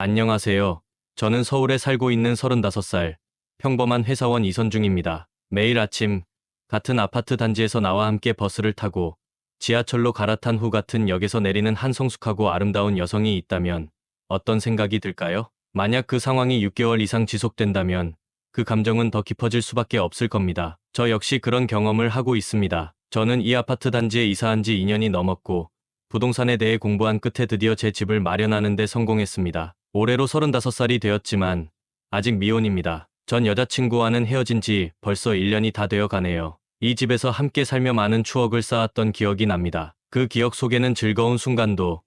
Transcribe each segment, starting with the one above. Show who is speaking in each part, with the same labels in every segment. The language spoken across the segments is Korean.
Speaker 1: 안녕하세요. 저는 서울에 살고 있는 35살 평범한 회사원 이선중입니다. 매일 아침 같은 아파트 단지에서 나와 함께 버스를 타고 지하철로 갈아탄 후 같은 역에서 내리는 한 성숙하고 아름다운 여성이 있다면 어떤 생각이 들까요? 만약 그 상황이 6개월 이상 지속된다면 그 감정은 더 깊어질 수밖에 없을 겁니다. 저 역시 그런 경험을 하고 있습니다. 저는 이 아파트 단지에 이사한 지 2년이 넘었고 부동산에 대해 공부한 끝에 드디어 제 집을 마련하는 데 성공했습니다. 올해로 35살이 되었지만 아직 미혼입니다. 전 여자친구와는 헤어진 지 벌써 1년이 다 되어 가네요. 이 집에서 함께 살며 많은 추억을 쌓았던 기억이 납니다. 그 기억 속에는 즐거운 순간도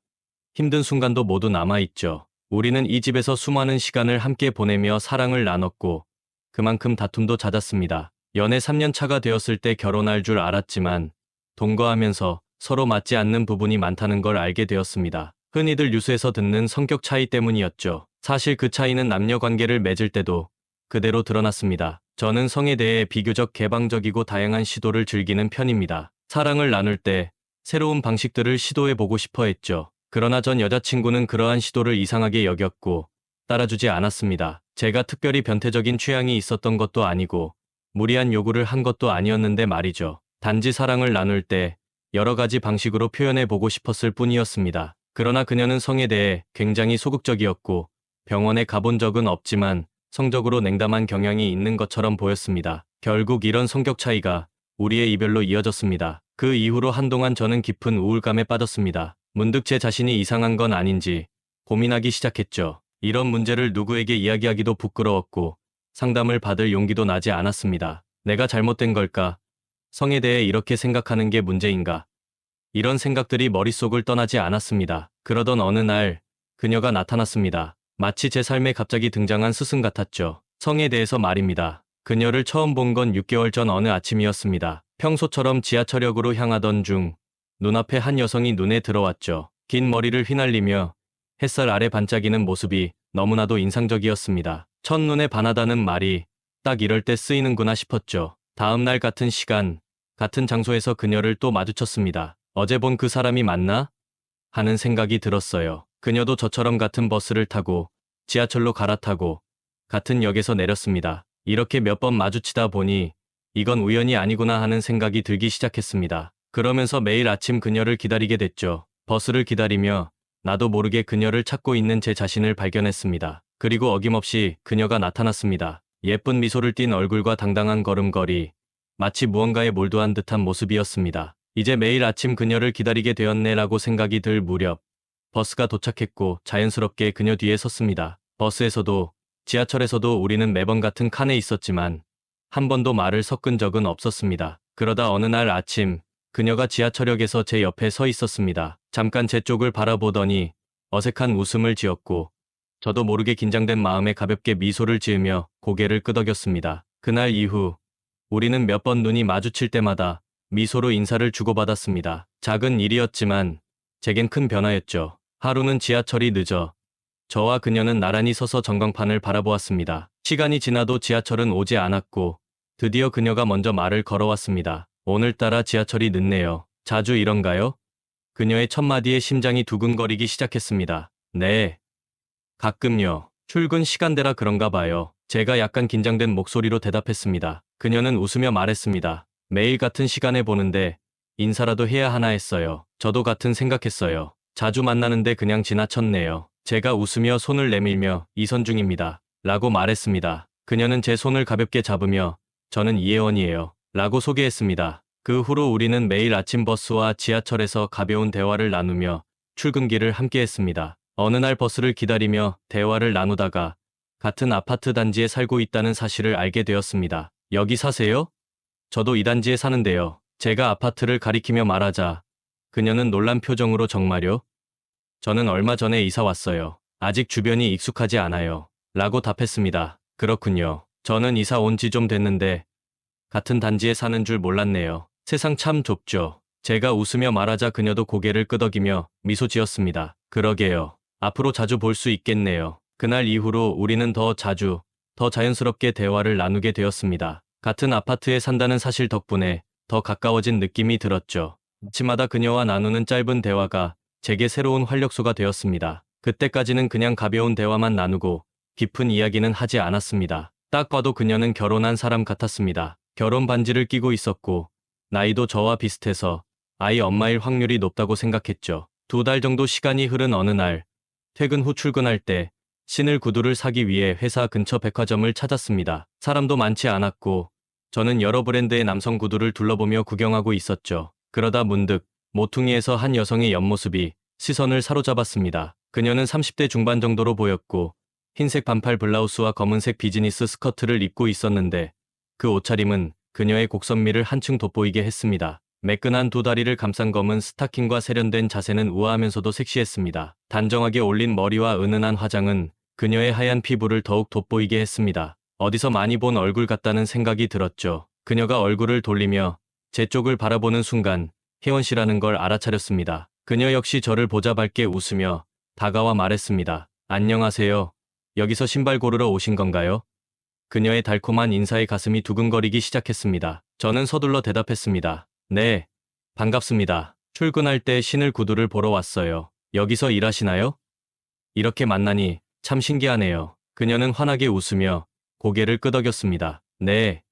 Speaker 1: 힘든 순간도 모두 남아있죠. 우리는 이 집에서 수많은 시간을 함께 보내며 사랑을 나눴고 그만큼 다툼도 잦았습니다. 연애 3년 차가 되었을 때 결혼할 줄 알았지만 동거하면서 서로 맞지 않는 부분이 많다는 걸 알게 되었습니다. 흔히들 뉴스에서 듣는 성격 차이 때문이었죠. 사실 그 차이는 남녀 관계를 맺을 때도 그대로 드러났습니다. 저는 성에 대해 비교적 개방적이고 다양한 시도를 즐기는 편입니다. 사랑을 나눌 때 새로운 방식들을 시도해보고 싶어 했죠. 그러나 전 여자친구는 그러한 시도를 이상하게 여겼고 따라주지 않았습니다. 제가 특별히 변태적인 취향이 있었던 것도 아니고 무리한 요구를 한 것도 아니었는데 말이죠. 단지 사랑을 나눌 때 여러 가지 방식으로 표현해보고 싶었을 뿐이었습니다. 그러나 그녀는 성에 대해 굉장히 소극적이었고 병원에 가본 적은 없지만 성적으로 냉담한 경향이 있는 것처럼 보였습니다. 결국 이런 성격 차이가 우리의 이별로 이어졌습니다. 그 이후로 한동안 저는 깊은 우울감에 빠졌습니다. 문득 제 자신이 이상한 건 아닌지 고민하기 시작했죠. 이런 문제를 누구에게 이야기하기도 부끄러웠고 상담을 받을 용기도 나지 않았습니다. 내가 잘못된 걸까? 성에 대해 이렇게 생각하는 게 문제인가? 이런 생각들이 머릿속을 떠나지 않았습니다. 그러던 어느 날 그녀가 나타났습니다. 마치 제 삶에 갑자기 등장한 스승 같았죠. 성에 대해서 말입니다. 그녀를 처음 본 건 6개월 전 어느 아침이었습니다. 평소처럼 지하철역으로 향하던 중 눈앞에 한 여성이 눈에 들어왔죠. 긴 머리를 휘날리며 햇살 아래 반짝이는 모습이 너무나도 인상적이었습니다. 첫눈에 반하다는 말이 딱 이럴 때 쓰이는구나 싶었죠. 다음 날 같은 시간, 같은 장소에서 그녀를 또 마주쳤습니다. 어제 본 그 사람이 맞나? 하는 생각이 들었어요. 그녀도 저처럼 같은 버스를 타고 지하철로 갈아타고 같은 역에서 내렸습니다. 이렇게 몇 번 마주치다 보니 이건 우연이 아니구나 하는 생각이 들기 시작했습니다. 그러면서 매일 아침 그녀를 기다리게 됐죠. 버스를 기다리며 나도 모르게 그녀를 찾고 있는 제 자신을 발견했습니다. 그리고 어김없이 그녀가 나타났습니다. 예쁜 미소를 띤 얼굴과 당당한 걸음걸이, 마치 무언가에 몰두한 듯한 모습이었습니다. 이제 매일 아침 그녀를 기다리게 되었네라고 생각이 들 무렵 버스가 도착했고 자연스럽게 그녀 뒤에 섰습니다. 버스에서도 지하철에서도 우리는 매번 같은 칸에 있었지만 한 번도 말을 섞은 적은 없었습니다. 그러다 어느 날 아침 그녀가 지하철역에서 제 옆에 서 있었습니다. 잠깐 제 쪽을 바라보더니 어색한 웃음을 지었고 저도 모르게 긴장된 마음에 가볍게 미소를 지으며 고개를 끄덕였습니다. 그날 이후 우리는 몇 번 눈이 마주칠 때마다 미소로 인사를 주고받았습니다. 작은 일이었지만 제겐 큰 변화였죠. 하루는 지하철이 늦어 저와 그녀는 나란히 서서 전광판을 바라보았습니다. 시간이 지나도 지하철은 오지 않았고 드디어 그녀가 먼저 말을 걸어왔습니다. 오늘따라 지하철이 늦네요. 자주 이런가요? 그녀의 첫마디에 심장이 두근거리기 시작했습니다. 네. 가끔요. 출근 시간대라 그런가 봐요. 제가 약간 긴장된 목소리로 대답했습니다. 그녀는 웃으며 말했습니다. 매일 같은 시간에 보는데 인사라도 해야 하나 했어요. 저도 같은 생각했어요. 자주 만나는데 그냥 지나쳤네요. 제가 웃으며 손을 내밀며 이선중입니다. 라고 말했습니다. 그녀는 제 손을 가볍게 잡으며 저는 이혜원이에요. 라고 소개했습니다. 그 후로 우리는 매일 아침 버스와 지하철에서 가벼운 대화를 나누며 출근길을 함께했습니다. 어느 날 버스를 기다리며 대화를 나누다가 같은 아파트 단지에 살고 있다는 사실을 알게 되었습니다. 여기 사세요? 저도 이 단지에 사는데요. 제가 아파트를 가리키며 말하자 그녀는 놀란 표정으로 정말요? 저는 얼마 전에 이사 왔어요. 아직 주변이 익숙하지 않아요. 라고 답했습니다. 그렇군요. 저는 이사 온 지 좀 됐는데 같은 단지에 사는 줄 몰랐네요. 세상 참 좁죠. 제가 웃으며 말하자 그녀도 고개를 끄덕이며 미소 지었습니다. 그러게요. 앞으로 자주 볼 수 있겠네요. 그날 이후로 우리는 더 자주, 더 자연스럽게 대화를 나누게 되었습니다. 같은 아파트에 산다는 사실 덕분에 더 가까워진 느낌이 들었죠. 아침마다 그녀와 나누는 짧은 대화가 제게 새로운 활력소가 되었습니다. 그때까지는 그냥 가벼운 대화만 나누고 깊은 이야기는 하지 않았습니다. 딱 봐도 그녀는 결혼한 사람 같았습니다. 결혼 반지를 끼고 있었고 나이도 저와 비슷해서 아이 엄마일 확률이 높다고 생각했죠. 2달 정도 시간이 흐른 어느 날 퇴근 후 출근할 때 신을 구두를 사기 위해 회사 근처 백화점을 찾았습니다. 사람도 많지 않았고 저는 여러 브랜드의 남성 구두를 둘러보며 구경하고 있었죠. 그러다 문득 모퉁이에서 한 여성의 옆모습이 시선을 사로잡았습니다. 그녀는 30대 중반 정도로 보였고 흰색 반팔 블라우스와 검은색 비즈니스 스커트를 입고 있었는데 그 옷차림은 그녀의 곡선미를 한층 돋보이게 했습니다. 매끈한 두 다리를 감싼 검은 스타킹과 세련된 자세는 우아하면서도 섹시했습니다. 단정하게 올린 머리와 은은한 화장은 그녀의 하얀 피부를 더욱 돋보이게 했습니다. 어디서 많이 본 얼굴 같다는 생각이 들었죠. 그녀가 얼굴을 돌리며 제 쪽을 바라보는 순간 혜원 씨라는 걸 알아차렸습니다. 그녀 역시 저를 보자 밝게 웃으며 다가와 말했습니다. 안녕하세요. 여기서 신발 고르러 오신 건가요? 그녀의 달콤한 인사에 가슴이 두근거리기 시작했습니다. 저는 서둘러 대답했습니다. 네, 반갑습니다. 출근할 때 신을 구두를 보러 왔어요. 여기서 일하시나요? 이렇게 만나니 참 신기하네요. 그녀는 환하게 웃으며 고개를 끄덕였습니다. 네,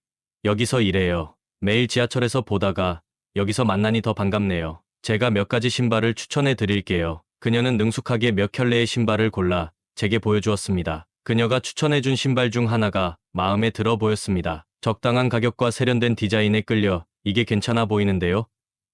Speaker 1: 여기서 일해요. 매일 지하철에서 보다가 여기서 만나니 더 반갑네요. 제가 몇 가지 신발을 추천해 드릴게요. 그녀는 능숙하게 몇 켤레의 신발을 골라 제게 보여주었습니다. 그녀가 추천해준 신발 중 하나가 마음에 들어 보였습니다. 적당한 가격과 세련된 디자인에 끌려 이게 괜찮아 보이는데요?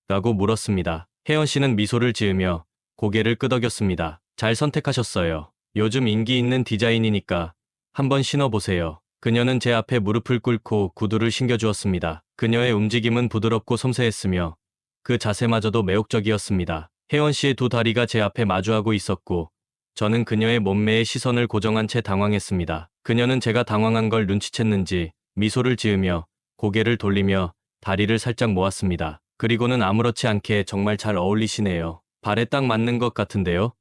Speaker 1: 라고 물었습니다. 혜연 씨는 미소를 지으며 고개를 끄덕였습니다. 잘 선택하셨어요. 요즘 인기 있는 디자인이니까 한번 신어보세요. 그녀는 제 앞에 무릎을 꿇고 구두를 신겨주었습니다. 그녀의 움직임은 부드럽고 섬세했으며 그 자세마저도 매혹적이었습니다. 혜원 씨의 두 다리가 제 앞에 마주하고 있었고 저는 그녀의 몸매에 시선을 고정한 채 당황했습니다. 그녀는 제가 당황한 걸 눈치챘는지 미소를 지으며 고개를 돌리며 다리를 살짝 모았습니다. 그리고는 아무렇지 않게 정말 잘 어울리시네요. 발에 딱 맞는 것 같은데요?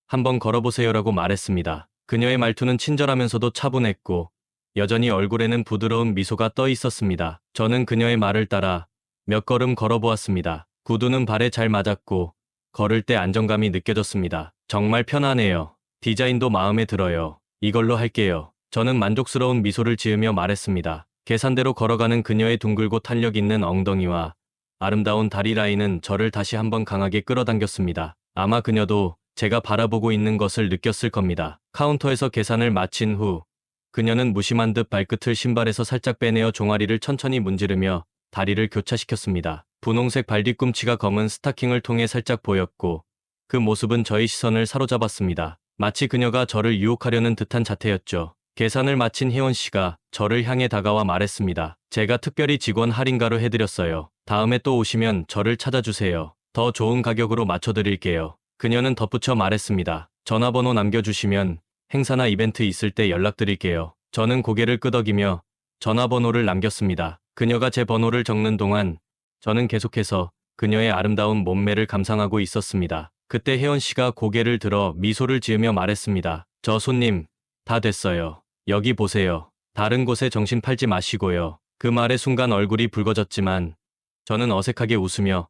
Speaker 1: 한번 걸어보세요라고 말했습니다. 그녀의 말투는 친절하면서도 차분했고 여전히 얼굴에는 부드러운 미소가 떠 있었습니다. 저는 그녀의 말을 따라 몇 걸음 걸어보았습니다. 구두는 발에 잘 맞았고 걸을 때 안정감이 느껴졌습니다. 정말 편하네요. 디자인도 마음에 들어요. 이걸로 할게요. 저는 만족스러운 미소를 지으며 말했습니다. 계산대로 걸어가는 그녀의 둥글고 탄력 있는 엉덩이와 아름다운 다리 라인은 저를 다시 한번 강하게 끌어당겼습니다. 아마 그녀도 제가 바라보고 있는 것을 느꼈을 겁니다. 카운터에서 계산을 마친 후 그녀는 무심한 듯 발끝을 신발에서 살짝 빼내어 종아리를 천천히 문지르며 다리를 교차시켰습니다. 분홍색 발뒤꿈치가 검은 스타킹을 통해 살짝 보였고 그 모습은 저의 시선을 사로잡았습니다. 마치 그녀가 저를 유혹하려는 듯한 자태였죠. 계산을 마친 혜원 씨가 저를 향해 다가와 말했습니다. 제가 특별히 직원 할인가로 해드렸어요. 다음에 또 오시면 저를 찾아주세요. 더 좋은 가격으로 맞춰드릴게요. 그녀는 덧붙여 말했습니다. 전화번호 남겨주시면 행사나 이벤트 있을 때 연락드릴게요. 저는 고개를 끄덕이며 전화번호를 남겼습니다. 그녀가 제 번호를 적는 동안 저는 계속해서 그녀의 아름다운 몸매를 감상하고 있었습니다. 그때 혜원 씨가 고개를 들어 미소를 지으며 말했습니다. 저 손님, 다 됐어요. 여기 보세요. 다른 곳에 정신 팔지 마시고요. 그 말의 순간 얼굴이 붉어졌지만 저는 어색하게 웃으며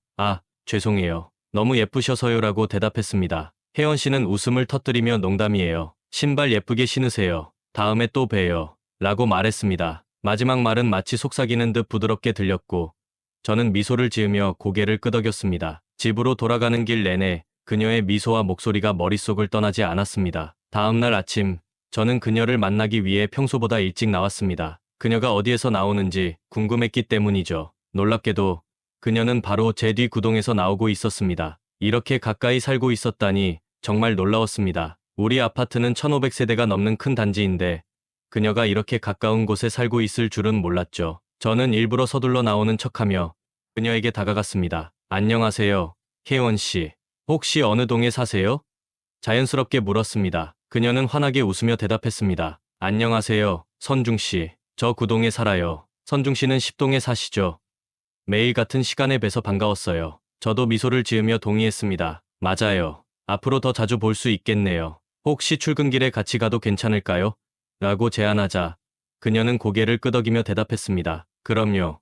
Speaker 1: 죄송해요. 너무 예쁘셔서요라고 대답했습니다. 혜원 씨는 웃음을 터뜨리며 농담이에요. 신발 예쁘게 신으세요. 다음에 또 봬요. 라고 말했습니다. 마지막 말은 마치 속삭이는 듯 부드럽게 들렸고 저는 미소를 지으며 고개를 끄덕였습니다. 집으로 돌아가는 길 내내 그녀의 미소와 목소리가 머릿속을 떠나지 않았습니다. 다음 날 아침 저는 그녀를 만나기 위해 평소보다 일찍 나왔습니다. 그녀가 어디에서 나오는지 궁금했기 때문이죠. 놀랍게도 그녀는 바로 제 뒤 구동에서 나오고 있었습니다. 이렇게 가까이 살고 있었다니 정말 놀라웠습니다. 우리 아파트는 1500세대가 넘는 큰 단지인데 그녀가 이렇게 가까운 곳에 살고 있을 줄은 몰랐죠. 저는 일부러 서둘러 나오는 척하며 그녀에게 다가갔습니다. 안녕하세요, 혜원 씨. 혹시 어느 동에 사세요? 자연스럽게 물었습니다. 그녀는 환하게 웃으며 대답했습니다. 안녕하세요, 선중 씨. 저 9동에 살아요. 선중 씨는 10동에 사시죠? 매일 같은 시간에 뵈서 반가웠어요. 저도 미소를 지으며 동의했습니다. 맞아요. 앞으로 더 자주 볼 수 있겠네요. 혹시 출근길에 같이 가도 괜찮을까요? 라고 제안하자 그녀는 고개를 끄덕이며 대답했습니다. 그럼요.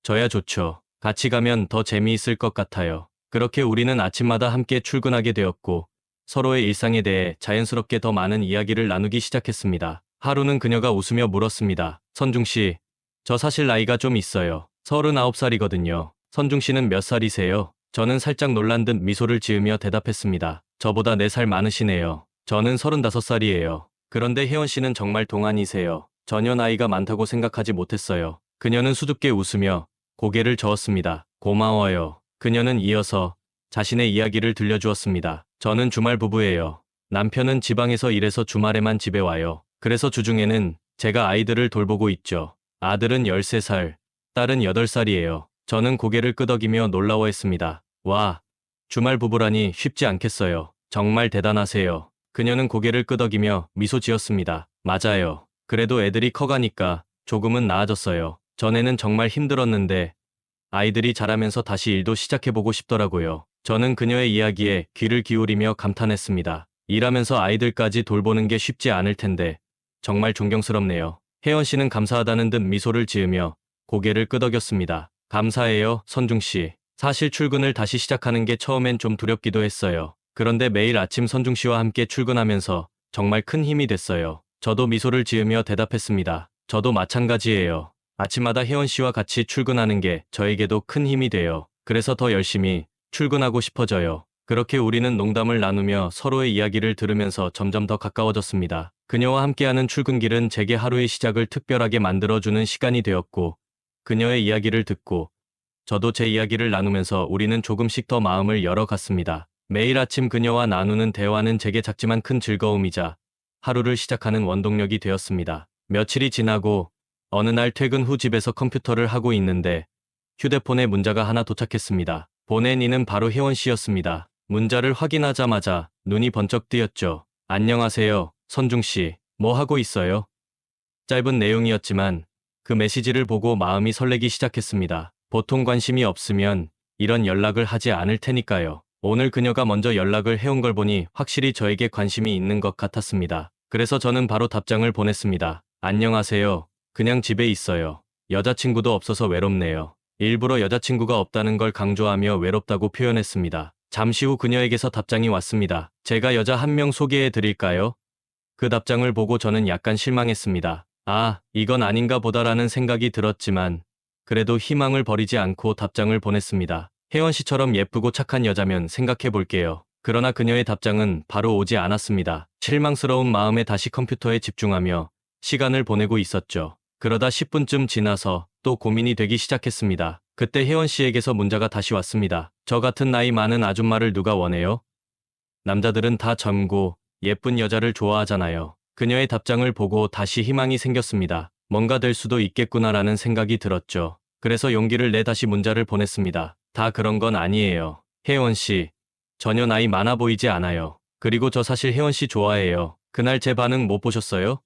Speaker 1: 저야 좋죠. 같이 가면 더 재미있을 것 같아요. 그렇게 우리는 아침마다 함께 출근하게 되었고 서로의 일상에 대해 자연스럽게 더 많은 이야기를 나누기 시작했습니다. 하루는 그녀가 웃으며 물었습니다. 선중 씨, 저 사실 나이가 좀 있어요. 39살이거든요. 선중 씨는 몇 살이세요? 저는 살짝 놀란 듯 미소를 지으며 대답했습니다. 저보다 4살 많으시네요. 저는 35살이에요. 그런데 혜원 씨는 정말 동안이세요. 전혀 나이가 많다고 생각하지 못했어요. 그녀는 수줍게 웃으며 고개를 저었습니다. 고마워요. 그녀는 이어서 자신의 이야기를 들려주었습니다. 저는 주말 부부예요. 남편은 지방에서 일해서 주말에만 집에 와요. 그래서 주중에는 제가 아이들을 돌보고 있죠. 아들은 13살, 딸은 8살이에요. 저는 고개를 끄덕이며 놀라워했습니다. 와, 주말 부부라니 쉽지 않겠어요. 정말 대단하세요. 그녀는 고개를 끄덕이며 미소 지었습니다. 맞아요. 그래도 애들이 커가니까 조금은 나아졌어요. 전에는 정말 힘들었는데 아이들이 자라면서 다시 일도 시작해보고 싶더라고요. 저는 그녀의 이야기에 귀를 기울이며 감탄했습니다. 일하면서 아이들까지 돌보는 게 쉽지 않을 텐데 정말 존경스럽네요. 혜원 씨는 감사하다는 듯 미소를 지으며 고개를 끄덕였습니다. 감사해요, 선중 씨. 사실 출근을 다시 시작하는 게 처음엔 좀 두렵기도 했어요. 그런데 매일 아침 선중 씨와 함께 출근하면서 정말 큰 힘이 됐어요. 저도 미소를 지으며 대답했습니다. 저도 마찬가지예요. 아침마다 혜원 씨와 같이 출근하는 게 저에게도 큰 힘이 돼요. 그래서 더 열심히 출근하고 싶어져요. 그렇게 우리는 농담을 나누며 서로의 이야기를 들으면서 점점 더 가까워졌습니다. 그녀와 함께하는 출근길은 제게 하루의 시작을 특별하게 만들어주는 시간이 되었고, 그녀의 이야기를 듣고 저도 제 이야기를 나누면서 우리는 조금씩 더 마음을 열어갔습니다. 매일 아침 그녀와 나누는 대화는 제게 작지만 큰 즐거움이자 하루를 시작하는 원동력이 되었습니다. 며칠이 지나고 어느 날 퇴근 후 집에서 컴퓨터를 하고 있는데 휴대폰에 문자가 하나 도착했습니다. 보낸 이는 바로 혜원 씨였습니다. 문자를 확인하자마자 눈이 번쩍 뜨였죠. 안녕하세요, 선중 씨. 뭐 하고 있어요? 짧은 내용이었지만 그 메시지를 보고 마음이 설레기 시작했습니다. 보통 관심이 없으면 이런 연락을 하지 않을 테니까요. 오늘 그녀가 먼저 연락을 해온 걸 보니 확실히 저에게 관심이 있는 것 같았습니다. 그래서 저는 바로 답장을 보냈습니다. 안녕하세요. 그냥 집에 있어요. 여자친구도 없어서 외롭네요. 일부러 여자친구가 없다는 걸 강조하며 외롭다고 표현했습니다. 잠시 후 그녀에게서 답장이 왔습니다. 제가 여자 한 명 소개해 드릴까요? 그 답장을 보고 저는 약간 실망했습니다. 아, 이건 아닌가 보다라는 생각이 들었지만 그래도 희망을 버리지 않고 답장을 보냈습니다. 혜원 씨처럼 예쁘고 착한 여자면 생각해 볼게요. 그러나 그녀의 답장은 바로 오지 않았습니다. 실망스러운 마음에 다시 컴퓨터에 집중하며 시간을 보내고 있었죠. 그러다 10분쯤 지나서 또 고민이 되기 시작했습니다. 그때 혜원 씨에게서 문자가 다시 왔습니다. 저 같은 나이 많은 아줌마를 누가 원해요? 남자들은 다 젊고 예쁜 여자를 좋아하잖아요. 그녀의 답장을 보고 다시 희망이 생겼습니다. 뭔가 될 수도 있겠구나라는 생각이 들었죠. 그래서 용기를 내 다시 문자를 보냈습니다. 다 그런 건 아니에요. 혜원 씨, 전혀 나이 많아 보이지 않아요. 그리고 저 사실 혜원 씨 좋아해요. 그날 제 반응 못 보셨어요?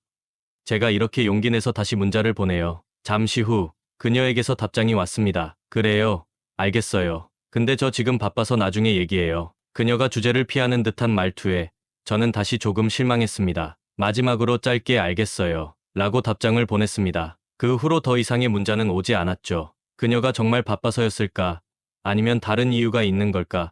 Speaker 1: 제가 이렇게 용기 내서 다시 문자를 보내요. 잠시 후 그녀에게서 답장이 왔습니다. 그래요. 알겠어요. 근데 저 지금 바빠서 나중에 얘기해요. 그녀가 주제를 피하는 듯한 말투에 저는 다시 조금 실망했습니다. 마지막으로 짧게 알겠어요. 라고 답장을 보냈습니다. 그 후로 더 이상의 문자는 오지 않았죠. 그녀가 정말 바빠서였을까? 아니면 다른 이유가 있는 걸까?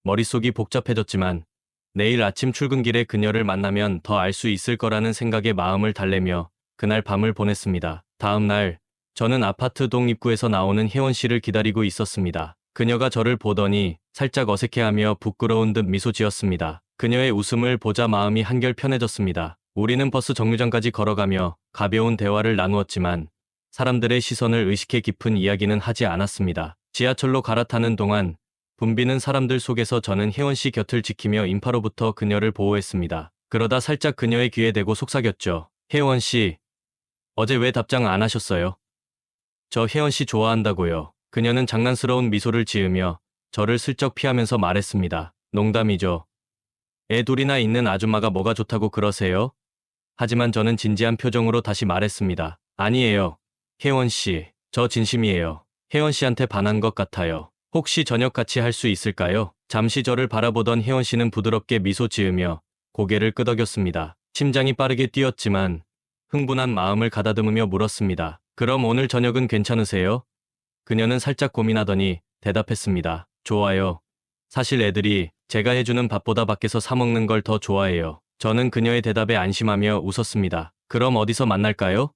Speaker 1: 머릿속이 복잡해졌지만 내일 아침 출근길에 그녀를 만나면 더 알 수 있을 거라는 생각에 마음을 달래며 그날 밤을 보냈습니다. 다음 날 저는 아파트 동 입구에서 나오는 혜원 씨를 기다리고 있었습니다. 그녀가 저를 보더니 살짝 어색해하며 부끄러운 듯 미소 지었습니다. 그녀의 웃음을 보자 마음이 한결 편해졌습니다. 우리는 버스 정류장까지 걸어가며 가벼운 대화를 나누었지만 사람들의 시선을 의식해 깊은 이야기는 하지 않았습니다. 지하철로 갈아타는 동안 붐비는 사람들 속에서 저는 혜원 씨 곁을 지키며 인파로부터 그녀를 보호했습니다. 그러다 살짝 그녀의 귀에 대고 속삭였죠. 혜원 씨, 어제 왜 답장 안 하셨어요? 저 혜원 씨 좋아한다고요. 그녀는 장난스러운 미소를 지으며 저를 슬쩍 피하면서 말했습니다. 농담이죠. 애 둘이나 있는 아줌마가 뭐가 좋다고 그러세요? 하지만 저는 진지한 표정으로 다시 말했습니다. 아니에요. 혜원 씨, 저 진심이에요. 혜원 씨한테 반한 것 같아요. 혹시 저녁 같이 할 수 있을까요? 잠시 저를 바라보던 혜원 씨는 부드럽게 미소 지으며 고개를 끄덕였습니다. 심장이 빠르게 뛰었지만 흥분한 마음을 가다듬으며 물었습니다. 그럼 오늘 저녁은 괜찮으세요? 그녀는 살짝 고민하더니 대답했습니다. 좋아요. 사실 애들이 제가 해주는 밥보다 밖에서 사 먹는 걸 더 좋아해요. 저는 그녀의 대답에 안심하며 웃었습니다. 그럼 어디서 만날까요?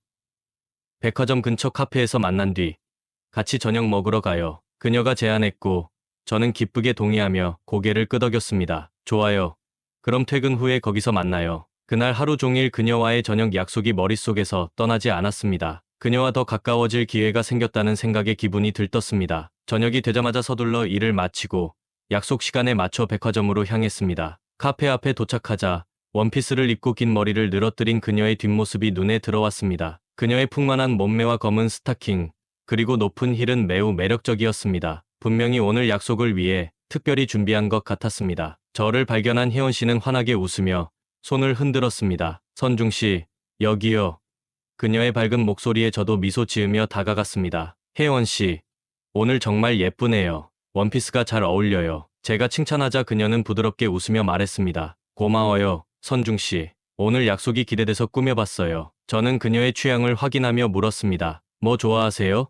Speaker 1: 백화점 근처 카페에서 만난 뒤 같이 저녁 먹으러 가요. 그녀가 제안했고 저는 기쁘게 동의하며 고개를 끄덕였습니다. 좋아요. 그럼 퇴근 후에 거기서 만나요. 그날 하루 종일 그녀와의 저녁 약속이 머릿속에서 떠나지 않았습니다. 그녀와 더 가까워질 기회가 생겼다는 생각에 기분이 들떴습니다. 저녁이 되자마자 서둘러 일을 마치고 약속 시간에 맞춰 백화점으로 향했습니다. 카페 앞에 도착하자 원피스를 입고 긴 머리를 늘어뜨린 그녀의 뒷모습이 눈에 들어왔습니다. 그녀의 풍만한 몸매와 검은 스타킹, 그리고 높은 힐은 매우 매력적이었습니다. 분명히 오늘 약속을 위해 특별히 준비한 것 같았습니다. 저를 발견한 혜원 씨는 환하게 웃으며 손을 흔들었습니다. 선중 씨, 여기요. 그녀의 밝은 목소리에 저도 미소 지으며 다가갔습니다. 혜원 씨, 오늘 정말 예쁘네요. 원피스가 잘 어울려요. 제가 칭찬하자 그녀는 부드럽게 웃으며 말했습니다. 고마워요, 선중 씨. 오늘 약속이 기대돼서 꾸며봤어요. 저는 그녀의 취향을 확인하며 물었습니다. 뭐 좋아하세요?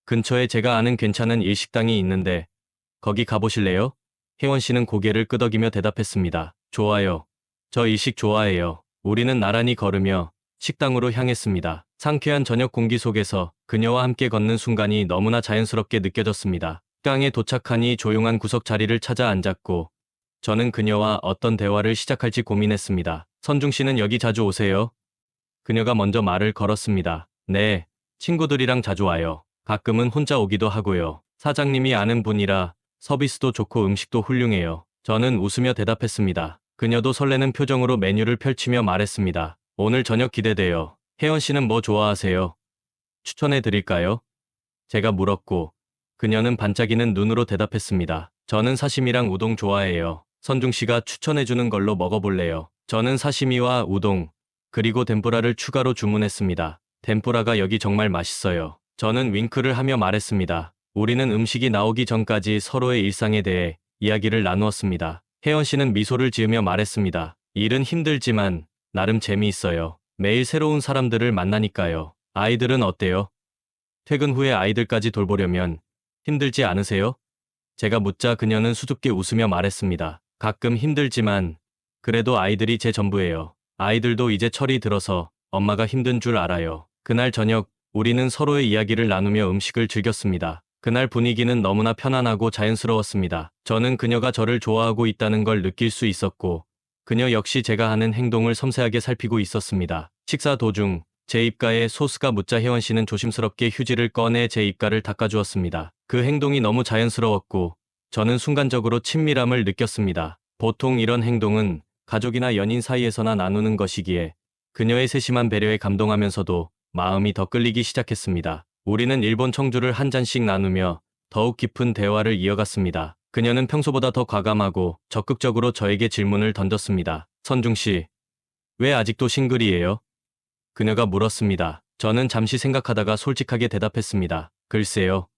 Speaker 1: 근처에 제가 아는 괜찮은 일식당이 있는데 거기 가보실래요? 혜원 씨는 고개를 끄덕이며 대답했습니다. 좋아요. 저 일식 좋아해요. 우리는 나란히 걸으며 식당으로 향했습니다. 상쾌한 저녁 공기 속에서 그녀와 함께 걷는 순간이 너무나 자연스럽게 느껴졌습니다. 식당에 도착하니 조용한 구석 자리를 찾아 앉았고 저는 그녀와 어떤 대화를 시작할지 고민했습니다. 선중 씨는 여기 자주 오세요? 그녀가 먼저 말을 걸었습니다. 네, 친구들이랑 자주 와요. 가끔은 혼자 오기도 하고요. 사장님이 아는 분이라 서비스도 좋고 음식도 훌륭해요. 저는 웃으며 대답했습니다. 그녀도 설레는 표정으로 메뉴를 펼치며 말했습니다. 오늘 저녁 기대돼요. 혜연 씨는 뭐 좋아하세요? 추천해 드릴까요? 제가 물었고 그녀는 반짝이는 눈으로 대답했습니다. 저는 사시미랑 우동 좋아해요. 선중 씨가 추천해 주는 걸로 먹어볼래요. 저는 사시미와 우동, 그리고 덴푸라를 추가로 주문했습니다. 덴푸라가 여기 정말 맛있어요. 저는 윙크를 하며 말했습니다. 우리는 음식이 나오기 전까지 서로의 일상에 대해 이야기를 나누었습니다. 혜연 씨는 미소를 지으며 말했습니다. 일은 힘들지만 나름 재미있어요. 매일 새로운 사람들을 만나니까요. 아이들은 어때요? 퇴근 후에 아이들까지 돌보려면 힘들지 않으세요? 제가 묻자 그녀는 수줍게 웃으며 말했습니다. 가끔 힘들지만 그래도 아이들이 제 전부예요. 아이들도 이제 철이 들어서 엄마가 힘든 줄 알아요. 그날 저녁 우리는 서로의 이야기를 나누며 음식을 즐겼습니다. 그날 분위기는 너무나 편안하고 자연스러웠습니다. 저는 그녀가 저를 좋아하고 있다는 걸 느낄 수 있었고 그녀 역시 제가 하는 행동을 섬세하게 살피고 있었습니다. 식사 도중 제 입가에 소스가 묻자 혜원 씨는 조심스럽게 휴지를 꺼내 제 입가를 닦아주었습니다. 그 행동이 너무 자연스러웠고 저는 순간적으로 친밀함을 느꼈습니다. 보통 이런 행동은 가족이나 연인 사이에서나 나누는 것이기에 그녀의 세심한 배려에 감동하면서도 마음이 더 끌리기 시작했습니다. 우리는 일본 청주를 한 잔씩 나누며 더욱 깊은 대화를 이어갔습니다. 그녀는 평소보다 더 과감하고 적극적으로 저에게 질문을 던졌습니다. 선중 씨, 왜 아직도 싱글이에요? 그녀가 물었습니다. 저는 잠시 생각하다가 솔직하게 대답했습니다. 글쎄요.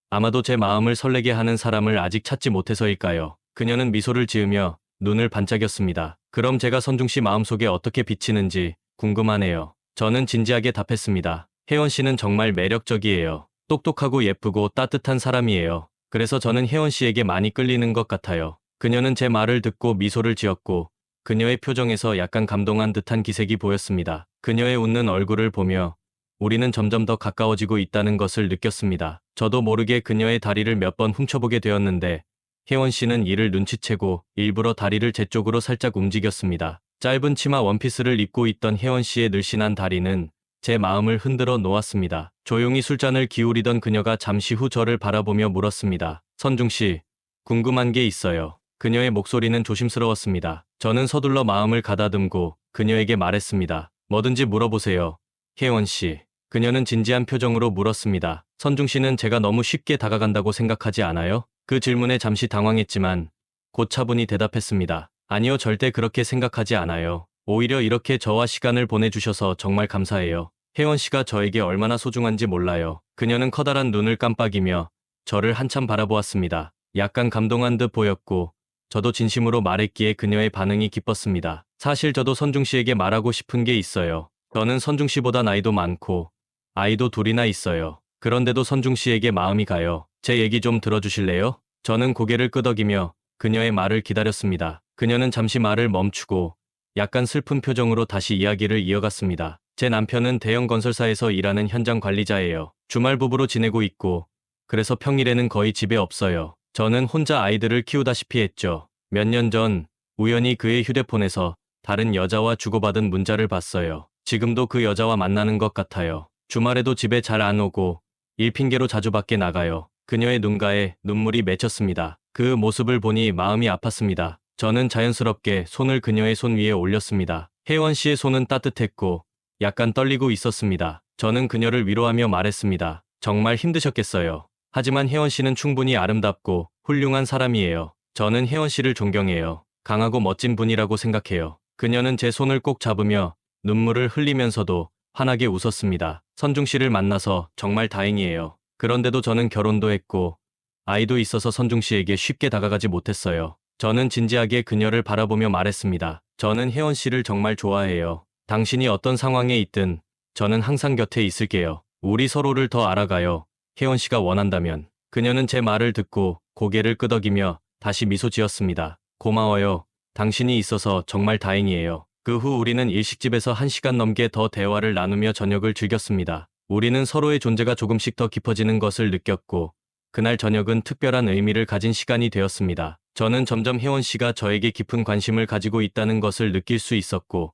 Speaker 1: 아마도 제 마음을 설레게 하는 사람을 아직 찾지 못해서일까요? 그녀는 미소를 지으며 눈을 반짝였습니다. 그럼 제가 선중 씨 마음속에 어떻게 비치는지 궁금하네요. 저는 진지하게 답했습니다. 혜원 씨는 정말 매력적이에요. 똑똑하고 예쁘고 따뜻한 사람이에요. 그래서 저는 혜원 씨에게 많이 끌리는 것 같아요. 그녀는 제 말을 듣고 미소를 지었고 그녀의 표정에서 약간 감동한 듯한 기색이 보였습니다. 그녀의 웃는 얼굴을 보며 우리는 점점 더 가까워지고 있다는 것을 느꼈습니다. 저도 모르게 그녀의 다리를 몇 번 훔쳐보게 되었는데 혜원 씨는 이를 눈치채고 일부러 다리를 제 쪽으로 살짝 움직였습니다. 짧은 치마 원피스를 입고 있던 혜원 씨의 늘씬한 다리는 제 마음을 흔들어 놓았습니다. 조용히 술잔을 기울이던 그녀가 잠시 후 저를 바라보며 물었습니다. 선중 씨, 궁금한 게 있어요. 그녀의 목소리는 조심스러웠습니다. 저는 서둘러 마음을 가다듬고 그녀에게 말했습니다. 뭐든지 물어보세요. 혜원 씨. 그녀는 진지한 표정으로 물었습니다. 선중 씨는 제가 너무 쉽게 다가간다고 생각하지 않아요? 그 질문에 잠시 당황했지만 곧 차분히 대답했습니다. 아니요, 절대 그렇게 생각하지 않아요. 오히려 이렇게 저와 시간을 보내주셔서 정말 감사해요. 혜원 씨가 저에게 얼마나 소중한지 몰라요. 그녀는 커다란 눈을 깜빡이며 저를 한참 바라보았습니다. 약간 감동한 듯 보였고 저도 진심으로 말했기에 그녀의 반응이 기뻤습니다. 사실 저도 선중 씨에게 말하고 싶은 게 있어요. 저는 선중 씨보다 나이도 많고 아이도 둘이나 있어요. 그런데도 선중 씨에게 마음이 가요. 제 얘기 좀 들어주실래요? 저는 고개를 끄덕이며 그녀의 말을 기다렸습니다. 그녀는 잠시 말을 멈추고 약간 슬픈 표정으로 다시 이야기를 이어갔습니다. 제 남편은 대형 건설사에서 일하는 현장 관리자예요. 주말 부부로 지내고 있고 그래서 평일에는 거의 집에 없어요. 저는 혼자 아이들을 키우다시피 했죠. 몇 년 전 우연히 그의 휴대폰에서 다른 여자와 주고받은 문자를 봤어요. 지금도 그 여자와 만나는 것 같아요. 주말에도 집에 잘 안 오고 일 핑계로 자주 밖에 나가요. 그녀의 눈가에 눈물이 맺혔습니다. 그 모습을 보니 마음이 아팠습니다. 저는 자연스럽게 손을 그녀의 손 위에 올렸습니다. 혜원 씨의 손은 따뜻했고 약간 떨리고 있었습니다. 저는 그녀를 위로하며 말했습니다. 정말 힘드셨겠어요. 하지만 혜원 씨는 충분히 아름답고 훌륭한 사람이에요. 저는 혜원 씨를 존경해요. 강하고 멋진 분이라고 생각해요. 그녀는 제 손을 꼭 잡으며 눈물을 흘리면서도 환하게 웃었습니다. 선중 씨를 만나서 정말 다행이에요. 그런데도 저는 결혼도 했고 아이도 있어서 선중 씨에게 쉽게 다가가지 못했어요. 저는 진지하게 그녀를 바라보며 말했습니다. 저는 혜원 씨를 정말 좋아해요. 당신이 어떤 상황에 있든 저는 항상 곁에 있을게요. 우리 서로를 더 알아가요. 혜원 씨가 원한다면. 그녀는 제 말을 듣고 고개를 끄덕이며 다시 미소 지었습니다. 고마워요. 당신이 있어서 정말 다행이에요. 그 후 우리는 일식집에서 1시간 넘게 더 대화를 나누며 저녁을 즐겼습니다. 우리는 서로의 존재가 조금씩 더 깊어지는 것을 느꼈고 그날 저녁은 특별한 의미를 가진 시간이 되었습니다. 저는 점점 혜원 씨가 저에게 깊은 관심을 가지고 있다는 것을 느낄 수 있었고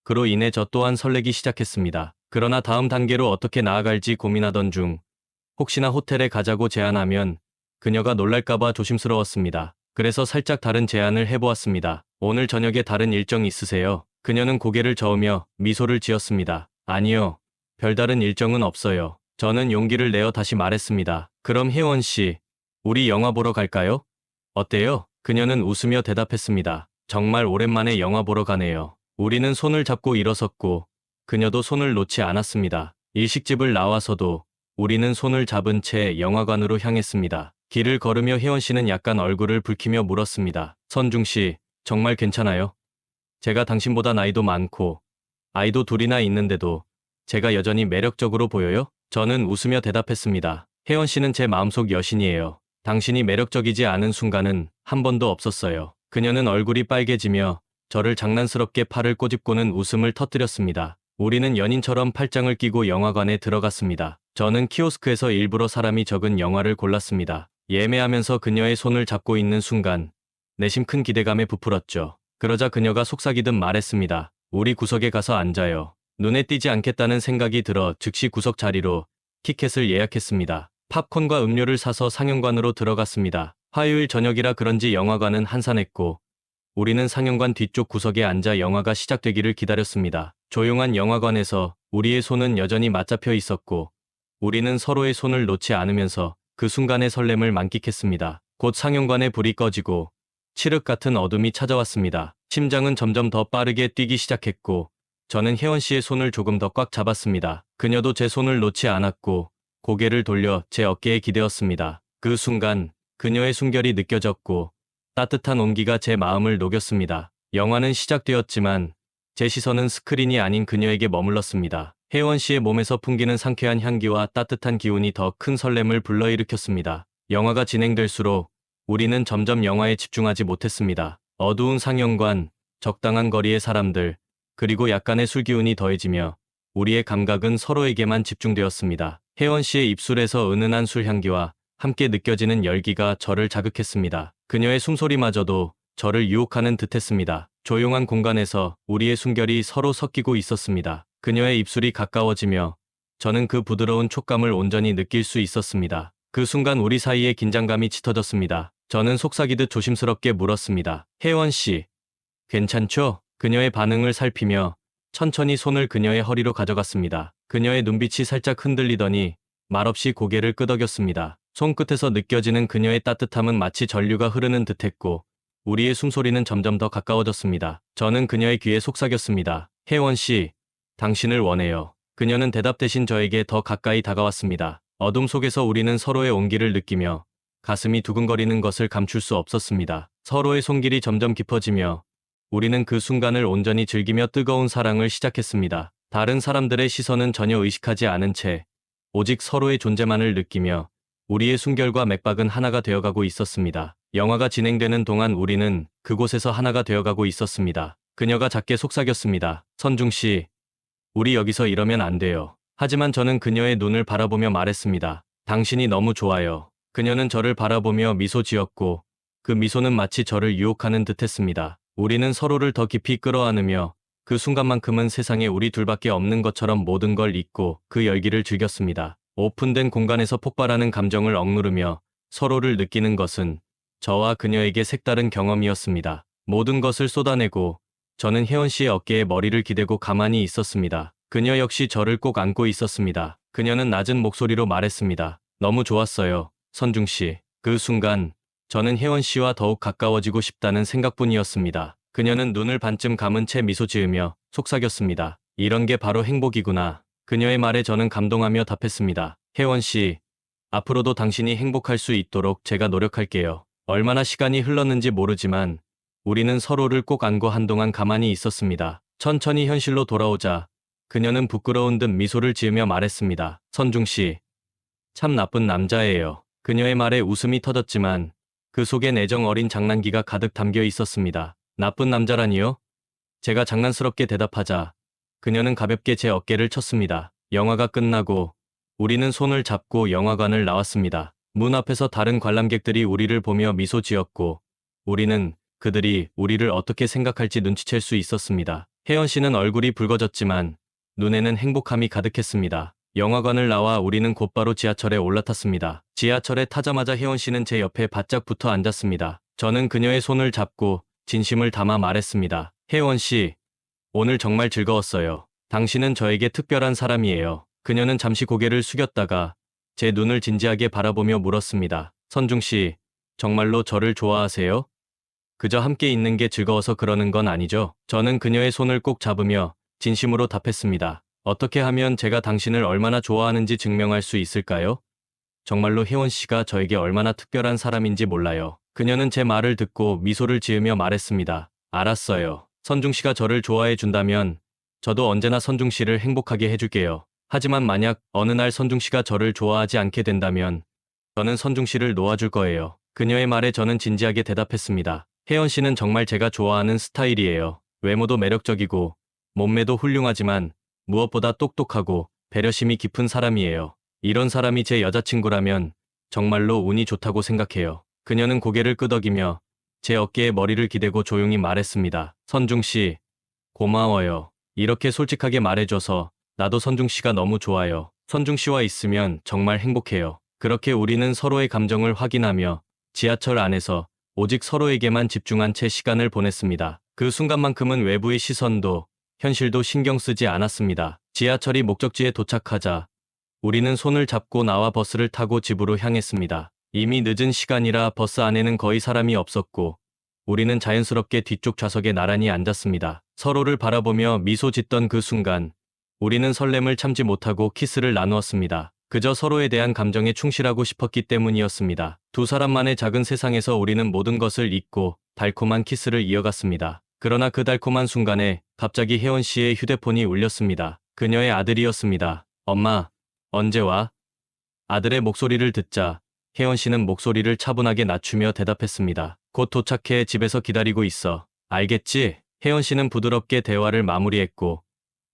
Speaker 1: 그로 인해 저 또한 설레기 시작했습니다. 그러나 다음 단계로 어떻게 나아갈지 고민하던 중 혹시나 호텔에 가자고 제안하면 그녀가 놀랄까봐 조심스러웠습니다. 그래서 살짝 다른 제안을 해보았습니다. 오늘 저녁에 다른 일정 있으세요? 그녀는 고개를 저으며 미소를 지었습니다. 아니요. 별다른 일정은 없어요. 저는 용기를 내어 다시 말했습니다. 그럼 혜원 씨, 우리 영화 보러 갈까요? 어때요? 그녀는 웃으며 대답했습니다. 정말 오랜만에 영화 보러 가네요. 우리는 손을 잡고 일어섰고 그녀도 손을 놓지 않았습니다. 일식집을 나와서도 우리는 손을 잡은 채 영화관으로 향했습니다. 길을 걸으며 혜원 씨는 약간 얼굴을 붉히며 물었습니다. 선중 씨, 정말 괜찮아요? 제가 당신보다 나이도 많고 아이도 둘이나 있는데도 제가 여전히 매력적으로 보여요? 저는 웃으며 대답했습니다. 혜원 씨는 제 마음속 여신이에요. 당신이 매력적이지 않은 순간은 한 번도 없었어요. 그녀는 얼굴이 빨개지며 저를 장난스럽게 팔을 꼬집고는 웃음을 터뜨렸습니다. 우리는 연인처럼 팔짱을 끼고 영화관에 들어갔습니다. 저는 키오스크에서 일부러 사람이 적은 영화를 골랐습니다. 예매하면서 그녀의 손을 잡고 있는 순간 내심 큰 기대감에 부풀었죠. 그러자 그녀가 속삭이듯 말했습니다. 우리 구석에 가서 앉아요. 눈에 띄지 않겠다는 생각이 들어 즉시 구석 자리로 티켓을 예약했습니다. 팝콘과 음료를 사서 상영관으로 들어갔습니다. 화요일 저녁이라 그런지 영화관은 한산했고 우리는 상영관 뒤쪽 구석에 앉아 영화가 시작되기를 기다렸습니다. 조용한 영화관에서 우리의 손은 여전히 맞잡혀 있었고 우리는 서로의 손을 놓지 않으면서 그 순간의 설렘을 만끽했습니다. 곧 상영관의 불이 꺼지고 칠흑 같은 어둠이 찾아왔습니다. 심장은 점점 더 빠르게 뛰기 시작했고 저는 혜원 씨의 손을 조금 더 꽉 잡았습니다. 그녀도 제 손을 놓지 않았고 고개를 돌려 제 어깨에 기대었습니다. 그 순간 그녀의 숨결이 느껴졌고 따뜻한 온기가 제 마음을 녹였습니다. 영화는 시작되었지만 제 시선은 스크린이 아닌 그녀에게 머물렀습니다. 혜원 씨의 몸에서 풍기는 상쾌한 향기와 따뜻한 기운이 더 큰 설렘을 불러일으켰습니다. 영화가 진행될수록 우리는 점점 영화에 집중하지 못했습니다. 어두운 상영관, 적당한 거리의 사람들, 그리고 약간의 술기운이 더해지며 우리의 감각은 서로에게만 집중되었습니다. 혜원 씨의 입술에서 은은한 술 향기와 함께 느껴지는 열기가 저를 자극했습니다. 그녀의 숨소리마저도 저를 유혹하는 듯했습니다. 조용한 공간에서 우리의 숨결이 서로 섞이고 있었습니다. 그녀의 입술이 가까워지며 저는 그 부드러운 촉감을 온전히 느낄 수 있었습니다. 그 순간 우리 사이의 긴장감이 짙어졌습니다. 저는 속삭이듯 조심스럽게 물었습니다. 혜원 씨, 괜찮죠? 그녀의 반응을 살피며 천천히 손을 그녀의 허리로 가져갔습니다. 그녀의 눈빛이 살짝 흔들리더니 말없이 고개를 끄덕였습니다. 손끝에서 느껴지는 그녀의 따뜻함은 마치 전류가 흐르는 듯했고 우리의 숨소리는 점점 더 가까워졌습니다. 저는 그녀의 귀에 속삭였습니다. 혜원 씨, 당신을 원해요. 그녀는 대답 대신 저에게 더 가까이 다가왔습니다. 어둠 속에서 우리는 서로의 온기를 느끼며 가슴이 두근거리는 것을 감출 수 없었습니다. 서로의 손길이 점점 깊어지며 우리는 그 순간을 온전히 즐기며 뜨거운 사랑을 시작했습니다. 다른 사람들의 시선은 전혀 의식하지 않은 채 오직 서로의 존재만을 느끼며 우리의 숨결과 맥박은 하나가 되어가고 있었습니다. 영화가 진행되는 동안 우리는 그곳에서 하나가 되어가고 있었습니다. 그녀가 작게 속삭였습니다. 선중 씨, 우리 여기서 이러면 안 돼요. 하지만 저는 그녀의 눈을 바라보며 말했습니다. 당신이 너무 좋아요. 그녀는 저를 바라보며 미소 지었고 그 미소는 마치 저를 유혹하는 듯했습니다. 우리는 서로를 더 깊이 끌어안으며 그 순간만큼은 세상에 우리 둘밖에 없는 것처럼 모든 걸 잊고 그 열기를 즐겼습니다. 오픈된 공간에서 폭발하는 감정을 억누르며 서로를 느끼는 것은 저와 그녀에게 색다른 경험이었습니다. 모든 것을 쏟아내고 저는 혜원 씨의 어깨에 머리를 기대고 가만히 있었습니다. 그녀 역시 저를 꼭 안고 있었습니다. 그녀는 낮은 목소리로 말했습니다. 너무 좋았어요, 선중 씨. 그 순간 저는 혜원 씨와 더욱 가까워지고 싶다는 생각뿐이었습니다. 그녀는 눈을 반쯤 감은 채 미소 지으며 속삭였습니다. 이런 게 바로 행복이구나. 그녀의 말에 저는 감동하며 답했습니다. 혜원 씨, 앞으로도 당신이 행복할 수 있도록 제가 노력할게요. 얼마나 시간이 흘렀는지 모르지만 우리는 서로를 꼭 안고 한동안 가만히 있었습니다. 천천히 현실로 돌아오자 그녀는 부끄러운 듯 미소를 지으며 말했습니다. 선중 씨, 참 나쁜 남자예요. 그녀의 말에 웃음이 터졌지만 그 속엔 애정 어린 장난기가 가득 담겨 있었습니다. 나쁜 남자라니요? 제가 장난스럽게 대답하자 그녀는 가볍게 제 어깨를 쳤습니다. 영화가 끝나고 우리는 손을 잡고 영화관을 나왔습니다. 문 앞에서 다른 관람객들이 우리를 보며 미소 지었고 우리는 그들이 우리를 어떻게 생각할지 눈치챌 수 있었습니다. 혜연 씨는 얼굴이 붉어졌지만 눈에는 행복함이 가득했습니다. 영화관을 나와 우리는 곧바로 지하철에 올라탔습니다. 지하철에 타자마자 혜원 씨는 제 옆에 바짝 붙어 앉았습니다. 저는 그녀의 손을 잡고 진심을 담아 말했습니다. 혜원 씨, 오늘 정말 즐거웠어요. 당신은 저에게 특별한 사람이에요. 그녀는 잠시 고개를 숙였다가 제 눈을 진지하게 바라보며 물었습니다. 선중 씨, 정말로 저를 좋아하세요? 그저 함께 있는 게 즐거워서 그러는 건 아니죠? 저는 그녀의 손을 꼭 잡으며 진심으로 답했습니다. 어떻게 하면 제가 당신을 얼마나 좋아하는지 증명할 수 있을까요? 정말로 혜원 씨가 저에게 얼마나 특별한 사람인지 몰라요. 그녀는 제 말을 듣고 미소를 지으며 말했습니다. 알았어요. 선중 씨가 저를 좋아해 준다면 저도 언제나 선중 씨를 행복하게 해줄게요. 하지만 만약 어느 날 선중 씨가 저를 좋아하지 않게 된다면 저는 선중 씨를 놓아줄 거예요. 그녀의 말에 저는 진지하게 대답했습니다. 혜연 씨는 정말 제가 좋아하는 스타일이에요. 외모도 매력적이고 몸매도 훌륭하지만 무엇보다 똑똑하고 배려심이 깊은 사람이에요. 이런 사람이 제 여자친구라면 정말로 운이 좋다고 생각해요. 그녀는 고개를 끄덕이며 제 어깨에 머리를 기대고 조용히 말했습니다. 선중 씨, 고마워요. 이렇게 솔직하게 말해줘서 나도 선중 씨가 너무 좋아요. 선중 씨와 있으면 정말 행복해요. 그렇게 우리는 서로의 감정을 확인하며 지하철 안에서 오직 서로에게만 집중한 채 시간을 보냈습니다. 그 순간만큼은 외부의 시선도 현실도 신경 쓰지 않았습니다. 지하철이 목적지에 도착하자 우리는 손을 잡고 나와 버스를 타고 집으로 향했습니다. 이미 늦은 시간이라 버스 안에는 거의 사람이 없었고 우리는 자연스럽게 뒤쪽 좌석에 나란히 앉았습니다. 서로를 바라보며 미소 짓던 그 순간 우리는 설렘을 참지 못하고 키스를 나누었습니다. 그저 서로에 대한 감정에 충실하고 싶었기 때문이었습니다. 두 사람만의 작은 세상에서 우리는 모든 것을 잊고 달콤한 키스를 이어갔습니다. 그러나 그 달콤한 순간에 갑자기 혜원 씨의 휴대폰이 울렸습니다. 그녀의 아들이었습니다. 엄마, 언제 와? 아들의 목소리를 듣자 혜원 씨는 목소리를 차분하게 낮추며 대답했습니다. 곧 도착해 집에서 기다리고 있어. 알겠지? 혜원 씨는 부드럽게 대화를 마무리했고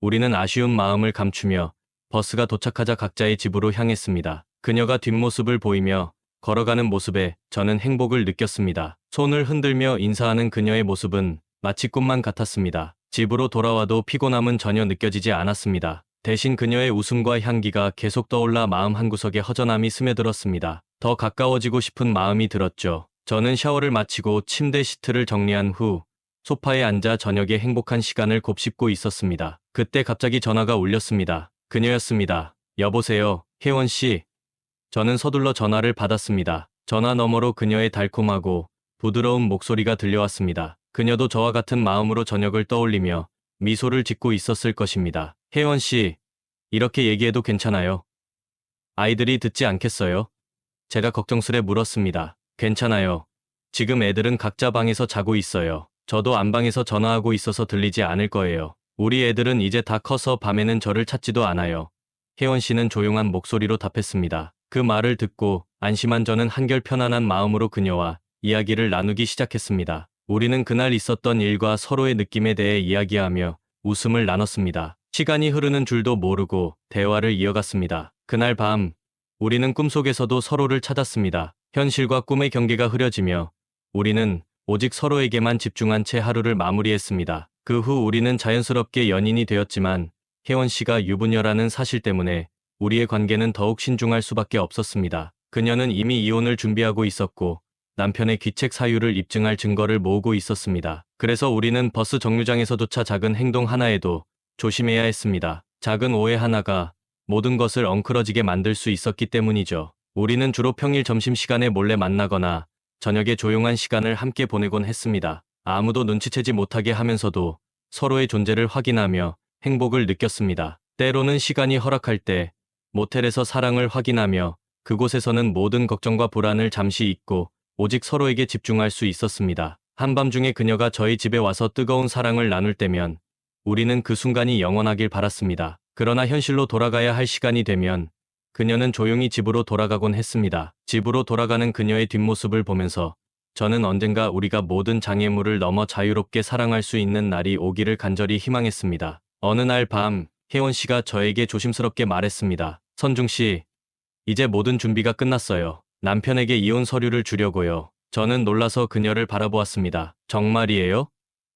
Speaker 1: 우리는 아쉬운 마음을 감추며 버스가 도착하자 각자의 집으로 향했습니다. 그녀가 뒷모습을 보이며 걸어가는 모습에 저는 행복을 느꼈습니다. 손을 흔들며 인사하는 그녀의 모습은 마치 꿈만 같았습니다. 집으로 돌아와도 피곤함은 전혀 느껴지지 않았습니다. 대신 그녀의 웃음과 향기가 계속 떠올라 마음 한구석에 허전함이 스며들었습니다. 더 가까워지고 싶은 마음이 들었죠. 저는 샤워를 마치고 침대 시트를 정리한 후 소파에 앉아 저녁에 행복한 시간을 곱씹고 있었습니다. 그때 갑자기 전화가 울렸습니다. 그녀였습니다. 여보세요, 혜원 씨. 저는 서둘러 전화를 받았습니다. 전화 너머로 그녀의 달콤하고 부드러운 목소리가 들려왔습니다. 그녀도 저와 같은 마음으로 저녁을 떠올리며 미소를 짓고 있었을 것입니다. 혜원 씨, 이렇게 얘기해도 괜찮아요? 아이들이 듣지 않겠어요? 제가 걱정스레 물었습니다. 괜찮아요. 지금 애들은 각자 방에서 자고 있어요. 저도 안방에서 전화하고 있어서 들리지 않을 거예요. 우리 애들은 이제 다 커서 밤에는 저를 찾지도 않아요. 혜원 씨는 조용한 목소리로 답했습니다. 그 말을 듣고 안심한 저는 한결 편안한 마음으로 그녀와 이야기를 나누기 시작했습니다. 우리는 그날 있었던 일과 서로의 느낌에 대해 이야기하며 웃음을 나눴습니다. 시간이 흐르는 줄도 모르고 대화를 이어갔습니다. 그날 밤, 우리는 꿈속에서도 서로를 찾았습니다. 현실과 꿈의 경계가 흐려지며 우리는 오직 서로에게만 집중한 채 하루를 마무리했습니다. 그 후 우리는 자연스럽게 연인이 되었지만 혜원 씨가 유부녀라는 사실 때문에 우리의 관계는 더욱 신중할 수밖에 없었습니다. 그녀는 이미 이혼을 준비하고 있었고 남편의 귀책 사유를 입증할 증거를 모으고 있었습니다. 그래서 우리는 버스 정류장에서조차 작은 행동 하나에도 조심해야 했습니다. 작은 오해 하나가 모든 것을 엉클어지게 만들 수 있었기 때문이죠. 우리는 주로 평일 점심시간에 몰래 만나거나 저녁에 조용한 시간을 함께 보내곤 했습니다. 아무도 눈치채지 못하게 하면서도 서로의 존재를 확인하며 행복을 느꼈습니다. 때로는 시간이 허락할 때 모텔에서 사랑을 확인하며 그곳에서는 모든 걱정과 불안을 잠시 잊고 오직 서로에게 집중할 수 있었습니다. 한밤중에 그녀가 저희 집에 와서 뜨거운 사랑을 나눌 때면 우리는 그 순간이 영원하길 바랐습니다. 그러나 현실로 돌아가야 할 시간이 되면 그녀는 조용히 집으로 돌아가곤 했습니다. 집으로 돌아가는 그녀의 뒷모습을 보면서 저는 언젠가 우리가 모든 장애물을 넘어 자유롭게 사랑할 수 있는 날이 오기를 간절히 희망했습니다. 어느 날 밤, 혜원 씨가 저에게 조심스럽게 말했습니다. 선중 씨, 이제 모든 준비가 끝났어요. 남편에게 이혼 서류를 주려고요. 저는 놀라서 그녀를 바라보았습니다. 정말이에요?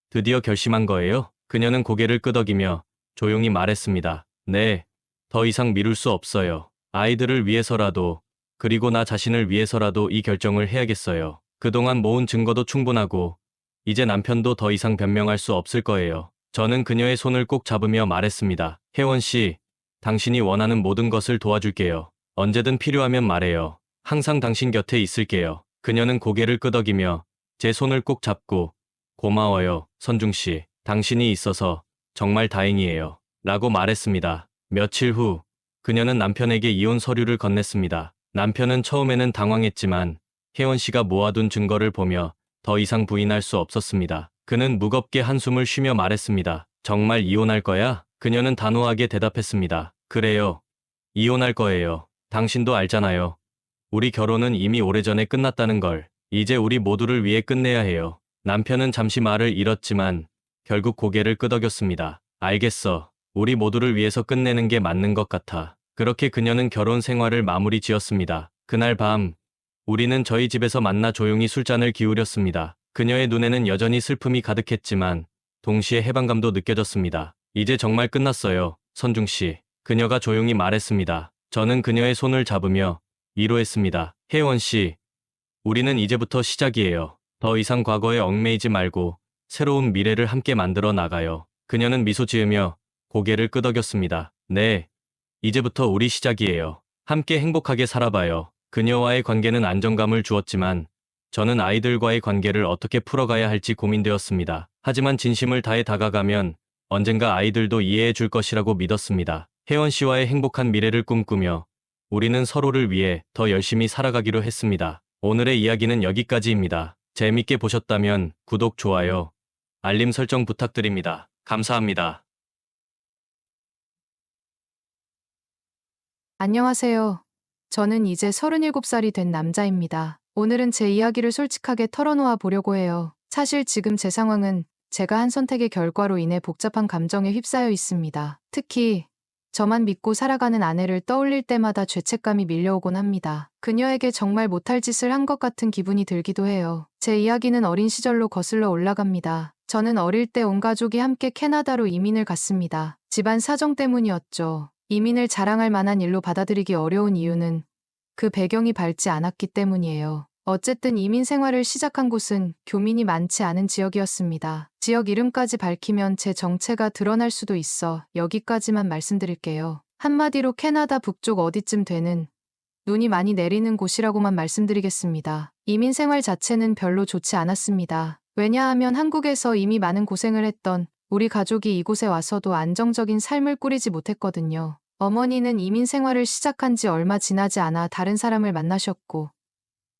Speaker 1: 드디어 결심한 거예요? 그녀는 고개를 끄덕이며 조용히 말했습니다. 네, 더 이상 미룰 수 없어요. 아이들을 위해서라도, 그리고 나 자신을 위해서라도 이 결정을 해야겠어요. 그동안 모은 증거도 충분하고 이제 남편도 더 이상 변명할 수 없을 거예요. 저는 그녀의 손을 꼭 잡으며 말했습니다. 혜원 씨, 당신이 원하는 모든 것을 도와줄게요. 언제든 필요하면 말해요. 항상 당신 곁에 있을게요. 그녀는 고개를 끄덕이며 제 손을 꼭 잡고 고마워요, 선중 씨. 당신이 있어서 정말 다행이에요. 라고 말했습니다. 며칠 후, 그녀는 남편에게 이혼 서류를 건넸습니다. 남편은 처음에는 당황했지만 혜원 씨가 모아둔 증거를 보며 더 이상 부인할 수 없었습니다. 그는 무겁게 한숨을 쉬며 말했습니다. 정말 이혼할 거야? 그녀는 단호하게 대답했습니다. 그래요. 이혼할 거예요. 당신도 알잖아요. 우리 결혼은 이미 오래전에 끝났다는 걸. 이제 우리 모두를 위해 끝내야 해요. 남편은 잠시 말을 잃었지만 결국 고개를 끄덕였습니다. 알겠어. 우리 모두를 위해서 끝내는 게 맞는 것 같아. 그렇게 그녀는 결혼 생활을 마무리 지었습니다. 그날 밤, 우리는 저희 집에서 만나 조용히 술잔을 기울였습니다. 그녀의 눈에는 여전히 슬픔이 가득했지만 동시에 해방감도 느껴졌습니다. 이제 정말 끝났어요, 선중 씨. 그녀가 조용히 말했습니다. 저는 그녀의 손을 잡으며 위로했습니다. 혜원 씨, 우리는 이제부터 시작이에요. 더 이상 과거에 얽매이지 말고 새로운 미래를 함께 만들어 나가요. 그녀는 미소 지으며 고개를 끄덕였습니다. 네, 이제부터 우리 시작이에요. 함께 행복하게 살아봐요. 그녀와의 관계는 안정감을 주었지만 저는 아이들과의 관계를 어떻게 풀어가야 할지 고민되었습니다. 하지만 진심을 다해 다가가면 언젠가 아이들도 이해해 줄 것이라고 믿었습니다. 혜원 씨와의 행복한 미래를 꿈꾸며 우리는 서로를 위해 더 열심히 살아가기로 했습니다. 오늘의 이야기는 여기까지입니다. 재밌게 보셨다면 구독, 좋아요, 알림 설정 부탁드립니다. 감사합니다.
Speaker 2: 안녕하세요. 저는 이제 37살이 된 남자입니다. 오늘은 제 이야기를 솔직하게 털어놓아 보려고 해요. 사실 지금 제 상황은 제가 한 선택의 결과로 인해 복잡한 감정에 휩싸여 있습니다. 특히 저만 믿고 살아가는 아내를 떠올릴 때마다 죄책감이 밀려오곤 합니다. 그녀에게 정말 못할 짓을 한 것 같은 기분이 들기도 해요. 제 이야기는 어린 시절로 거슬러 올라갑니다. 저는 어릴 때 온 가족이 함께 캐나다로 이민을 갔습니다. 집안 사정 때문이었죠. 이민을 자랑할 만한 일로 받아들이기 어려운 이유는 그 배경이 밝지 않았기 때문이에요. 어쨌든 이민 생활을 시작한 곳은 교민이 많지 않은 지역이었습니다. 지역 이름까지 밝히면 제 정체가 드러날 수도 있어 여기까지만 말씀드릴게요. 한마디로 캐나다 북쪽 어디쯤 되는 눈이 많이 내리는 곳이라고만 말씀드리겠습니다. 이민 생활 자체는 별로 좋지 않았습니다. 왜냐하면 한국에서 이미 많은 고생을 했던 우리 가족이 이곳에 와서도 안정적인 삶을 꾸리지 못했거든요. 어머니는 이민 생활을 시작한 지 얼마 지나지 않아 다른 사람을 만나셨고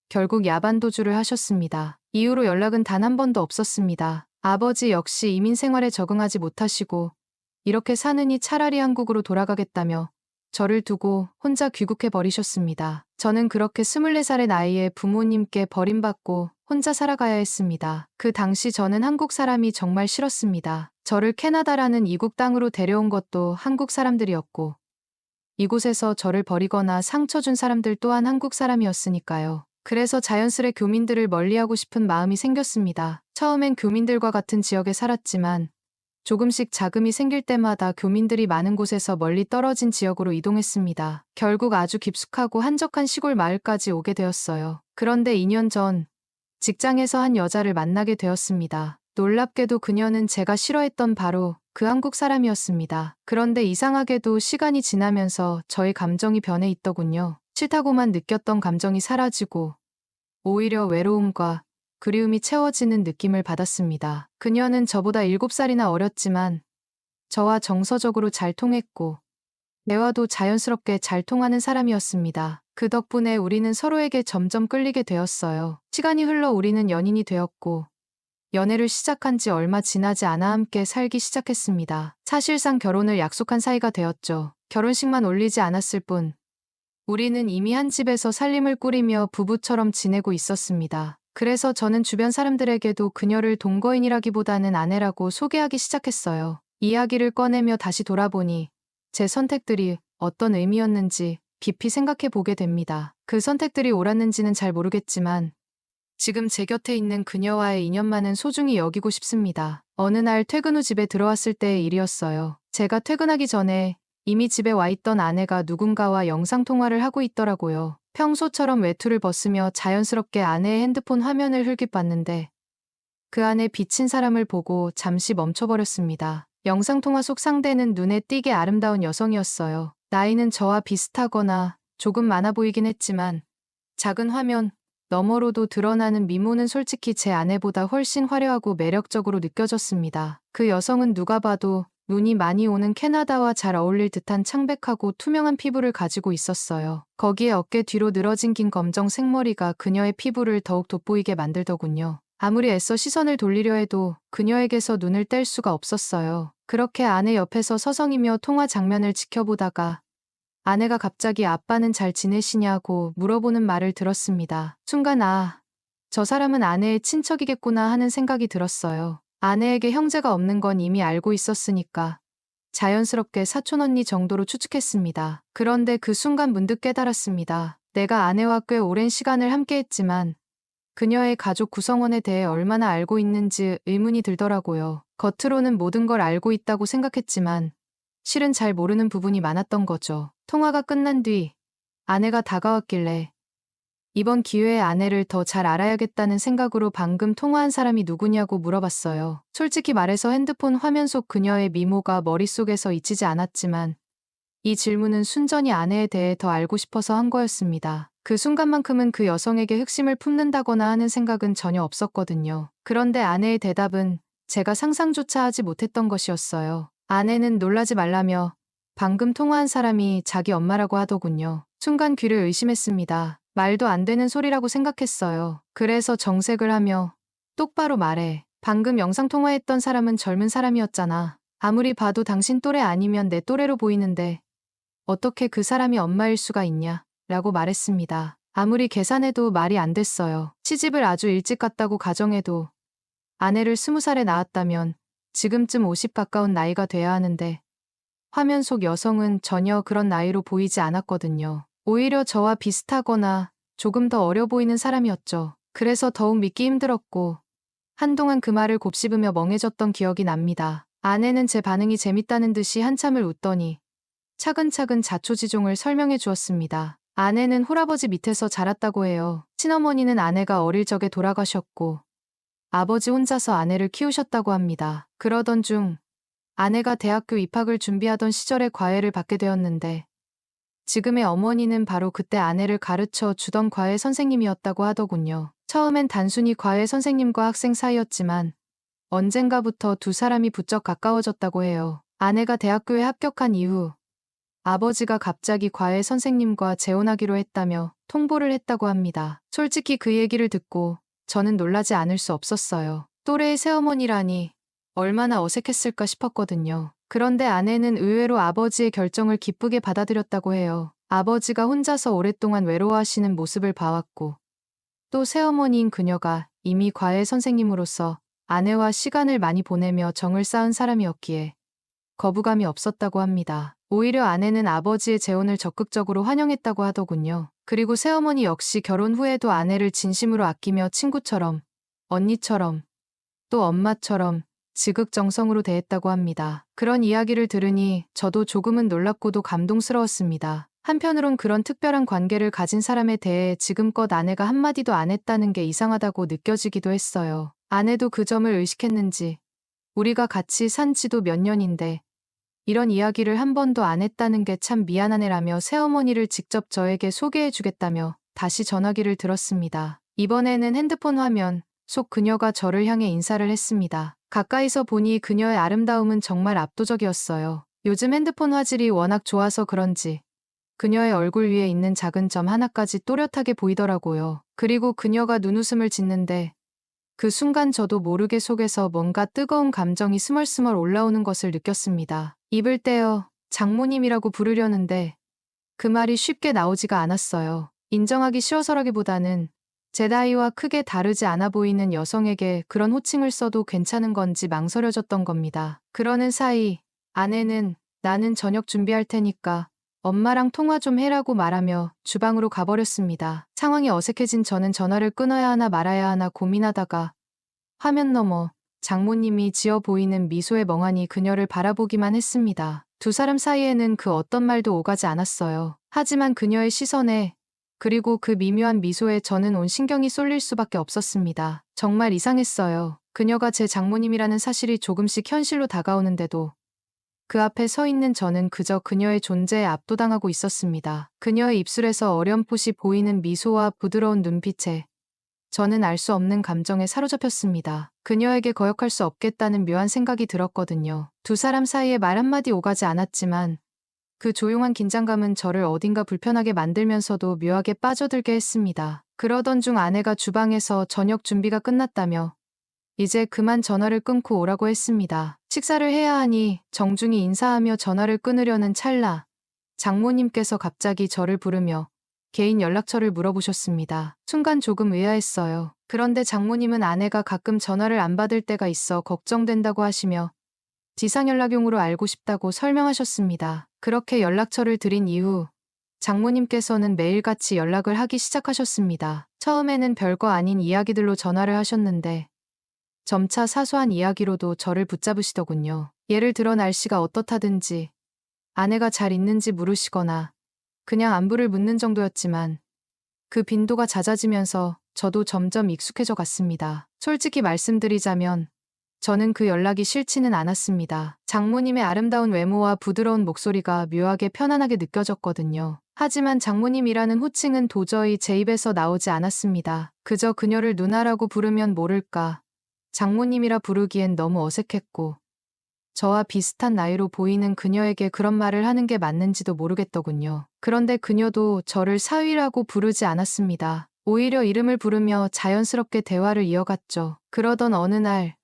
Speaker 2: 결국 야반도주를 하셨습니다. 이후로 연락은 단 한 번도 없었습니다. 아버지 역시 이민 생활에 적응하지 못하시고 이렇게 사느니 차라리 한국으로 돌아가겠다며 저를 두고 혼자 귀국해 버리셨습니다. 저는 그렇게 24살의 나이에 부모님께 버림받고 혼자 살아가야 했습니다. 그 당시 저는 한국 사람이 정말 싫었습니다. 저를 캐나다라는 이국 땅으로 데려온 것도 한국 사람들이었고, 이곳에서 저를 버리거나 상처 준 사람들 또한 한국 사람이었으니까요. 그래서 자연스레 교민들을 멀리하고 싶은 마음이 생겼습니다. 처음엔 교민들과 같은 지역에 살았지만 조금씩 자금이 생길 때마다 교민들이 많은 곳에서 멀리 떨어진 지역으로 이동했습니다. 결국 아주 깊숙하고 한적한 시골 마을까지 오게 되었어요. 그런데 2년 전 직장에서 한 여자를 만나게 되었습니다. 놀랍게도 그녀는 제가 싫어했던 바로 그 한국 사람이었습니다. 그런데 이상하게도 시간이 지나면서 저의 감정이 변해 있더군요. 싫다고만 느꼈던 감정이 사라지고 오히려 외로움과 그리움이 채워지는 느낌을 받았습니다. 그녀는 저보다 7살이나 어렸지만 저와 정서적으로 잘 통했고 대화도 자연스럽게 잘 통하는 사람이었습니다. 그 덕분에 우리는 서로에게 점점 끌리게 되었어요. 시간이 흘러 우리는 연인이 되었고 연애를 시작한 지 얼마 지나지 않아 함께 살기 시작했습니다. 사실상 결혼을 약속한 사이가 되었죠. 결혼식만 올리지 않았을 뿐 우리는 이미 한 집에서 살림을 꾸리며 부부처럼 지내고 있었습니다. 그래서 저는 주변 사람들에게도 그녀를 동거인이라기보다는 아내라고 소개하기 시작했어요. 이야기를 꺼내며 다시 돌아보니 제 선택들이 어떤 의미였는지 깊이 생각해 보게 됩니다. 그 선택들이 옳았는지는 잘 모르겠지만 지금 제 곁에 있는 그녀와의 인연만은 소중히 여기고 싶습니다. 어느 날 퇴근 후 집에 들어왔을 때의 일이었어요. 제가 퇴근하기 전에 이미 집에 와 있던 아내가 누군가와 영상통화를 하고 있더라고요. 평소처럼 외투를 벗으며 자연스럽게 아내의 핸드폰 화면을 흘깃봤는데 그 안에 비친 사람을 보고 잠시 멈춰버렸습니다. 영상통화 속 상대는 눈에 띄게 아름다운 여성이었어요. 나이는 저와 비슷하거나 조금 많아 보이긴 했지만 작은 화면 너머로도 드러나는 미모는 솔직히 제 아내보다 훨씬 화려하고 매력적으로 느껴졌습니다. 그 여성은 누가 봐도 눈이 많이 오는 캐나다와 잘 어울릴 듯한 창백하고 투명한 피부를 가지고 있었어요. 거기에 어깨 뒤로 늘어진 긴 검정 생머리가 그녀의 피부를 더욱 돋보이게 만들더군요. 아무리 애써 시선을 돌리려 해도 그녀에게서 눈을 뗄 수가 없었어요. 그렇게 아내 옆에서 서성이며 통화 장면을 지켜보다가 아내가 갑자기 아빠는 잘 지내시냐고 물어보는 말을 들었습니다. 순간 저 사람은 아내의 친척이겠구나 하는 생각이 들었어요. 아내에게 형제가 없는 건 이미 알고 있었으니까 자연스럽게 사촌언니 정도로 추측했습니다. 그런데 그 순간 문득 깨달았습니다. 내가 아내와 꽤 오랜 시간을 함께했지만 그녀의 가족 구성원에 대해 얼마나 알고 있는지 의문이 들더라고요. 겉으로는 모든 걸 알고 있다고 생각했지만 실은 잘 모르는 부분이 많았던 거죠. 통화가 끝난 뒤 아내가 다가왔길래 이번 기회에 아내를 더 잘 알아야겠다는 생각으로 방금 통화한 사람이 누구냐고 물어봤어요. 솔직히 말해서 핸드폰 화면 속 그녀의 미모가 머릿속에서 잊히지 않았지만 이 질문은 순전히 아내에 대해 더 알고 싶어서 한 거였습니다. 그 순간만큼은 그 여성에게 흑심을 품는다거나 하는 생각은 전혀 없었거든요. 그런데 아내의 대답은 제가 상상조차 하지 못했던 것이었어요. 아내는 놀라지 말라며 방금 통화한 사람이 자기 엄마라고 하더군요. 순간 귀를 의심했습니다. 말도 안 되는 소리라고 생각했어요. 그래서 정색을 하며 똑바로 말해. 방금 영상통화했던 사람은 젊은 사람이었잖아. 아무리 봐도 당신 또래 아니면 내 또래로 보이는데 어떻게 그 사람이 엄마일 수가 있냐? 라고 말했습니다. 아무리 계산해도 말이 안 됐어요. 시집을 아주 일찍 갔다고 가정해도 아내를 20살에 낳았다면 지금쯤 50 가까운 나이가 돼야 하는데 화면 속 여성은 전혀 그런 나이로 보이지 않았거든요. 오히려 저와 비슷하거나 조금 더 어려 보이는 사람이었죠. 그래서 더욱 믿기 힘들었고 한동안 그 말을 곱씹으며 멍해졌던 기억이 납니다. 아내는 제 반응이 재밌다는 듯이 한참을 웃더니 차근차근 자초지종을 설명해 주었습니다. 아내는 홀아버지 밑에서 자랐다고 해요. 친어머니는 아내가 어릴 적에 돌아가셨고 아버지 혼자서 아내를 키우셨다고 합니다. 그러던 중 아내가 대학교 입학을 준비하던 시절에 과외를 받게 되었는데 지금의 어머니는 바로 그때 아내를 가르쳐 주던 과외 선생님이었다고 하더군요. 처음엔 단순히 과외 선생님과 학생 사이였지만 언젠가부터 두 사람이 부쩍 가까워졌다고 해요. 아내가 대학교에 합격한 이후 아버지가 갑자기 과외 선생님과 재혼하기로 했다며 통보를 했다고 합니다. 솔직히 그 얘기를 듣고 저는 놀라지 않을 수 없었어요. 또래의 새어머니라니 얼마나 어색했을까 싶었거든요. 그런데 아내는 의외로 아버지의 결정을 기쁘게 받아들였다고 해요. 아버지가 혼자서 오랫동안 외로워하시는 모습을 봐왔고 또 새어머니인 그녀가 이미 과외 선생님으로서 아내와 시간을 많이 보내며 정을 쌓은 사람이었기에 거부감이 없었다고 합니다. 오히려 아내는 아버지의 재혼을 적극적으로 환영했다고 하더군요. 그리고 새어머니 역시 결혼 후에도 아내를 진심으로 아끼며 친구처럼, 언니처럼, 또 엄마처럼 지극정성으로 대했다고 합니다. 그런 이야기를 들으니 저도 조금은 놀랍고도 감동스러웠습니다. 한편으론 그런 특별한 관계를 가진 사람에 대해 지금껏 아내가 한마디도 안 했다는 게 이상하다고 느껴지기도 했어요. 아내도 그 점을 의식했는지 우리가 같이 산 지도 몇 년인데 이런 이야기를 한 번도 안 했다는 게 참 미안하네라며 새어머니를 직접 저에게 소개해 주겠다며 다시 전화기를 들었습니다. 이번에는 핸드폰 화면 속 그녀가 저를 향해 인사를 했습니다. 가까이서 보니 그녀의 아름다움은 정말 압도적이었어요. 요즘 핸드폰 화질이 워낙 좋아서 그런지 그녀의 얼굴 위에 있는 작은 점 하나까지 또렷하게 보이더라고요. 그리고 그녀가 눈웃음을 짓는데 그 순간 저도 모르게 속에서 뭔가 뜨거운 감정이 스멀스멀 올라오는 것을 느꼈습니다. 입을 떼어 장모님이라고 부르려는데 그 말이 쉽게 나오지가 않았어요. 인정하기 싫어서라기보다는 제 나이와 크게 다르지 않아 보이는 여성에게 그런 호칭을 써도 괜찮은 건지 망설여졌던 겁니다. 그러는 사이 아내는 나는 저녁 준비할 테니까 엄마랑 통화 좀 해라고 말하며 주방으로 가버렸습니다. 상황이 어색해진 저는 전화를 끊어야 하나 말아야 하나 고민하다가 화면 너머 장모님이 지어 보이는 미소에 멍하니 그녀를 바라보기만 했습니다. 두 사람 사이에는 그 어떤 말도 오가지 않았어요. 하지만 그녀의 시선에 그리고 그 미묘한 미소에 저는 온 신경이 쏠릴 수밖에 없었습니다. 정말 이상했어요. 그녀가 제 장모님이라는 사실이 조금씩 현실로 다가오는데도 그 앞에 서 있는 저는 그저 그녀의 존재에 압도당하고 있었습니다. 그녀의 입술에서 어렴풋이 보이는 미소와 부드러운 눈빛에 저는 알 수 없는 감정에 사로잡혔습니다. 그녀에게 거역할 수 없겠다는 묘한 생각이 들었거든요. 두 사람 사이에 말 한마디 오가지 않았지만 그 조용한 긴장감은 저를 어딘가 불편하게 만들면서도 묘하게 빠져들게 했습니다. 그러던 중 아내가 주방에서 저녁 준비가 끝났다며 이제 그만 전화를 끊고 오라고 했습니다. 식사를 해야 하니 정중히 인사하며 전화를 끊으려는 찰나 장모님께서 갑자기 저를 부르며 개인 연락처를 물어보셨습니다. 순간 조금 의아했어요. 그런데 장모님은 아내가 가끔 전화를 안 받을 때가 있어 걱정된다고 하시며 지상연락용으로 알고 싶다고 설명하셨습니다. 그렇게 연락처를 드린 이후 장모님께서는 매일같이 연락을 하기 시작하셨습니다. 처음에는 별거 아닌 이야기들로 전화를 하셨는데 점차 사소한 이야기로도 저를 붙잡으시더군요. 예를 들어 날씨가 어떻다든지 아내가 잘 있는지 물으시거나 그냥 안부를 묻는 정도였지만 그 빈도가 잦아지면서 저도 점점 익숙해져 갔습니다. 솔직히 말씀드리자면 저는 그 연락이 싫지는 않았습니다. 장모님의 아름다운 외모와 부드러운 목소리가 묘하게 편안하게 느껴졌거든요. 하지만 장모님이라는 호칭은 도저히 제 입에서 나오지 않았습니다. 그저 그녀를 누나라고 부르면 모를까 장모님이라 부르기엔 너무 어색했고 저와 비슷한 나이로 보이는 그녀에게 그런 말을 하는 게 맞는지도 모르겠더군요. 그런데 그녀도 저를 사위라고 부르지 않았습니다. 오히려 이름을 부르며 자연스럽게 대화를 이어갔죠. 그러던 어느 날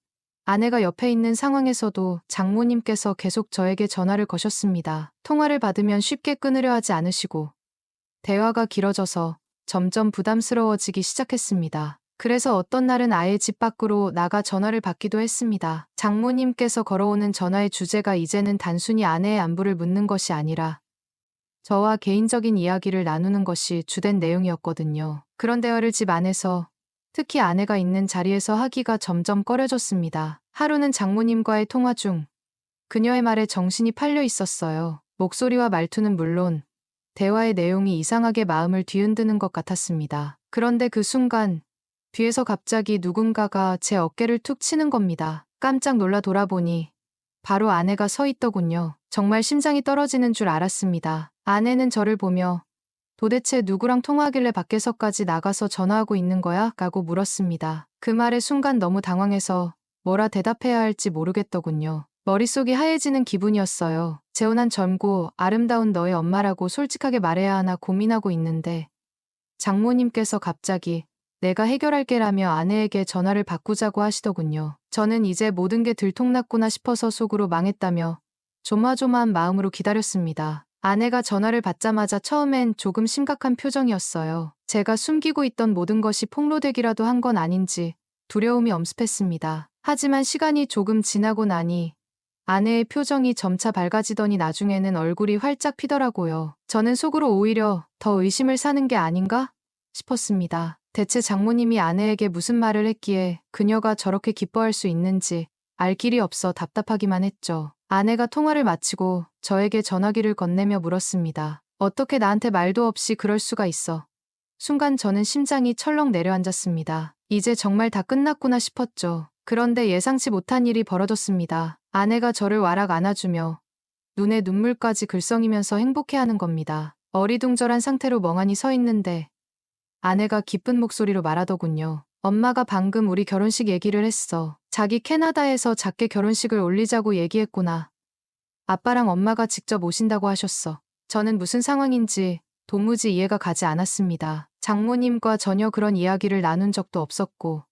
Speaker 2: 아내가 옆에 있는 상황에서도 장모님께서 계속 저에게 전화를 거셨습니다. 통화를 받으면 쉽게 끊으려 하지 않으시고 대화가 길어져서 점점 부담스러워지기 시작했습니다. 그래서 어떤 날은 아예 집 밖으로 나가 전화를 받기도 했습니다. 장모님께서 걸어오는 전화의 주제가 이제는 단순히 아내의 안부를 묻는 것이 아니라 저와 개인적인 이야기를 나누는 것이 주된 내용이었거든요. 그런 대화를 집 안에서 특히 아내가 있는 자리에서 하기가 점점 꺼려졌습니다. 하루는 장모님과의 통화 중 그녀의 말에 정신이 팔려 있었어요. 목소리와 말투는 물론 대화의 내용이 이상하게 마음을 뒤흔드는 것 같았습니다. 그런데 그 순간 뒤에서 갑자기 누군가가 제 어깨를 툭 치는 겁니다. 깜짝 놀라 돌아보니 바로 아내가 서 있더군요. 정말 심장이 떨어지는 줄 알았습니다. 아내는 저를 보며 도대체 누구랑 통화하길래 밖에서까지 나가서 전화하고 있는 거야? 라고 물었습니다. 그 말에 순간 너무 당황해서 뭐라 대답해야 할지 모르겠더군요. 머릿속이 하얘지는 기분이었어요. 재혼한 젊고 아름다운 너의 엄마라고 솔직하게 말해야 하나 고민하고 있는데 장모님께서 갑자기 내가 해결할게라며 아내에게 전화를 바꾸자고 하시더군요. 저는 이제 모든 게 들통났구나 싶어서 속으로 망했다며 조마조마한 마음으로 기다렸습니다. 아내가 전화를 받자마자 처음엔 조금 심각한 표정이었어요. 제가 숨기고 있던 모든 것이 폭로되기라도 한 건 아닌지 두려움이 엄습했습니다. 하지만 시간이 조금 지나고 나니 아내의 표정이 점차 밝아지더니 나중에는 얼굴이 활짝 피더라고요. 저는 속으로 오히려 더 의심을 사는 게 아닌가 싶었습니다. 대체 장모님이 아내에게 무슨 말을 했기에 그녀가 저렇게 기뻐할 수 있는지 알 길이 없어 답답하기만 했죠. 아내가 통화를 마치고 저에게 전화기를 건네며 물었습니다. 어떻게 나한테 말도 없이 그럴 수가 있어? 순간 저는 심장이 철렁 내려앉았습니다. 이제 정말 다 끝났구나 싶었죠. 그런데 예상치 못한 일이 벌어졌습니다. 아내가 저를 와락 안아주며 눈에 눈물까지 글썽이면서 행복해하는 겁니다. 어리둥절한 상태로 멍하니 서 있는데 아내가 기쁜 목소리로 말하더군요. 엄마가 방금 우리 결혼식 얘기를 했어. 자기 캐나다에서 작게 결혼식을 올리자고 얘기했구나. 아빠랑 엄마가 직접 오신다고 하셨어. 저는 무슨 상황인지 도무지 이해가 가지 않았습니다. 장모님과 전혀 그런 이야기를 나눈 적도 없었고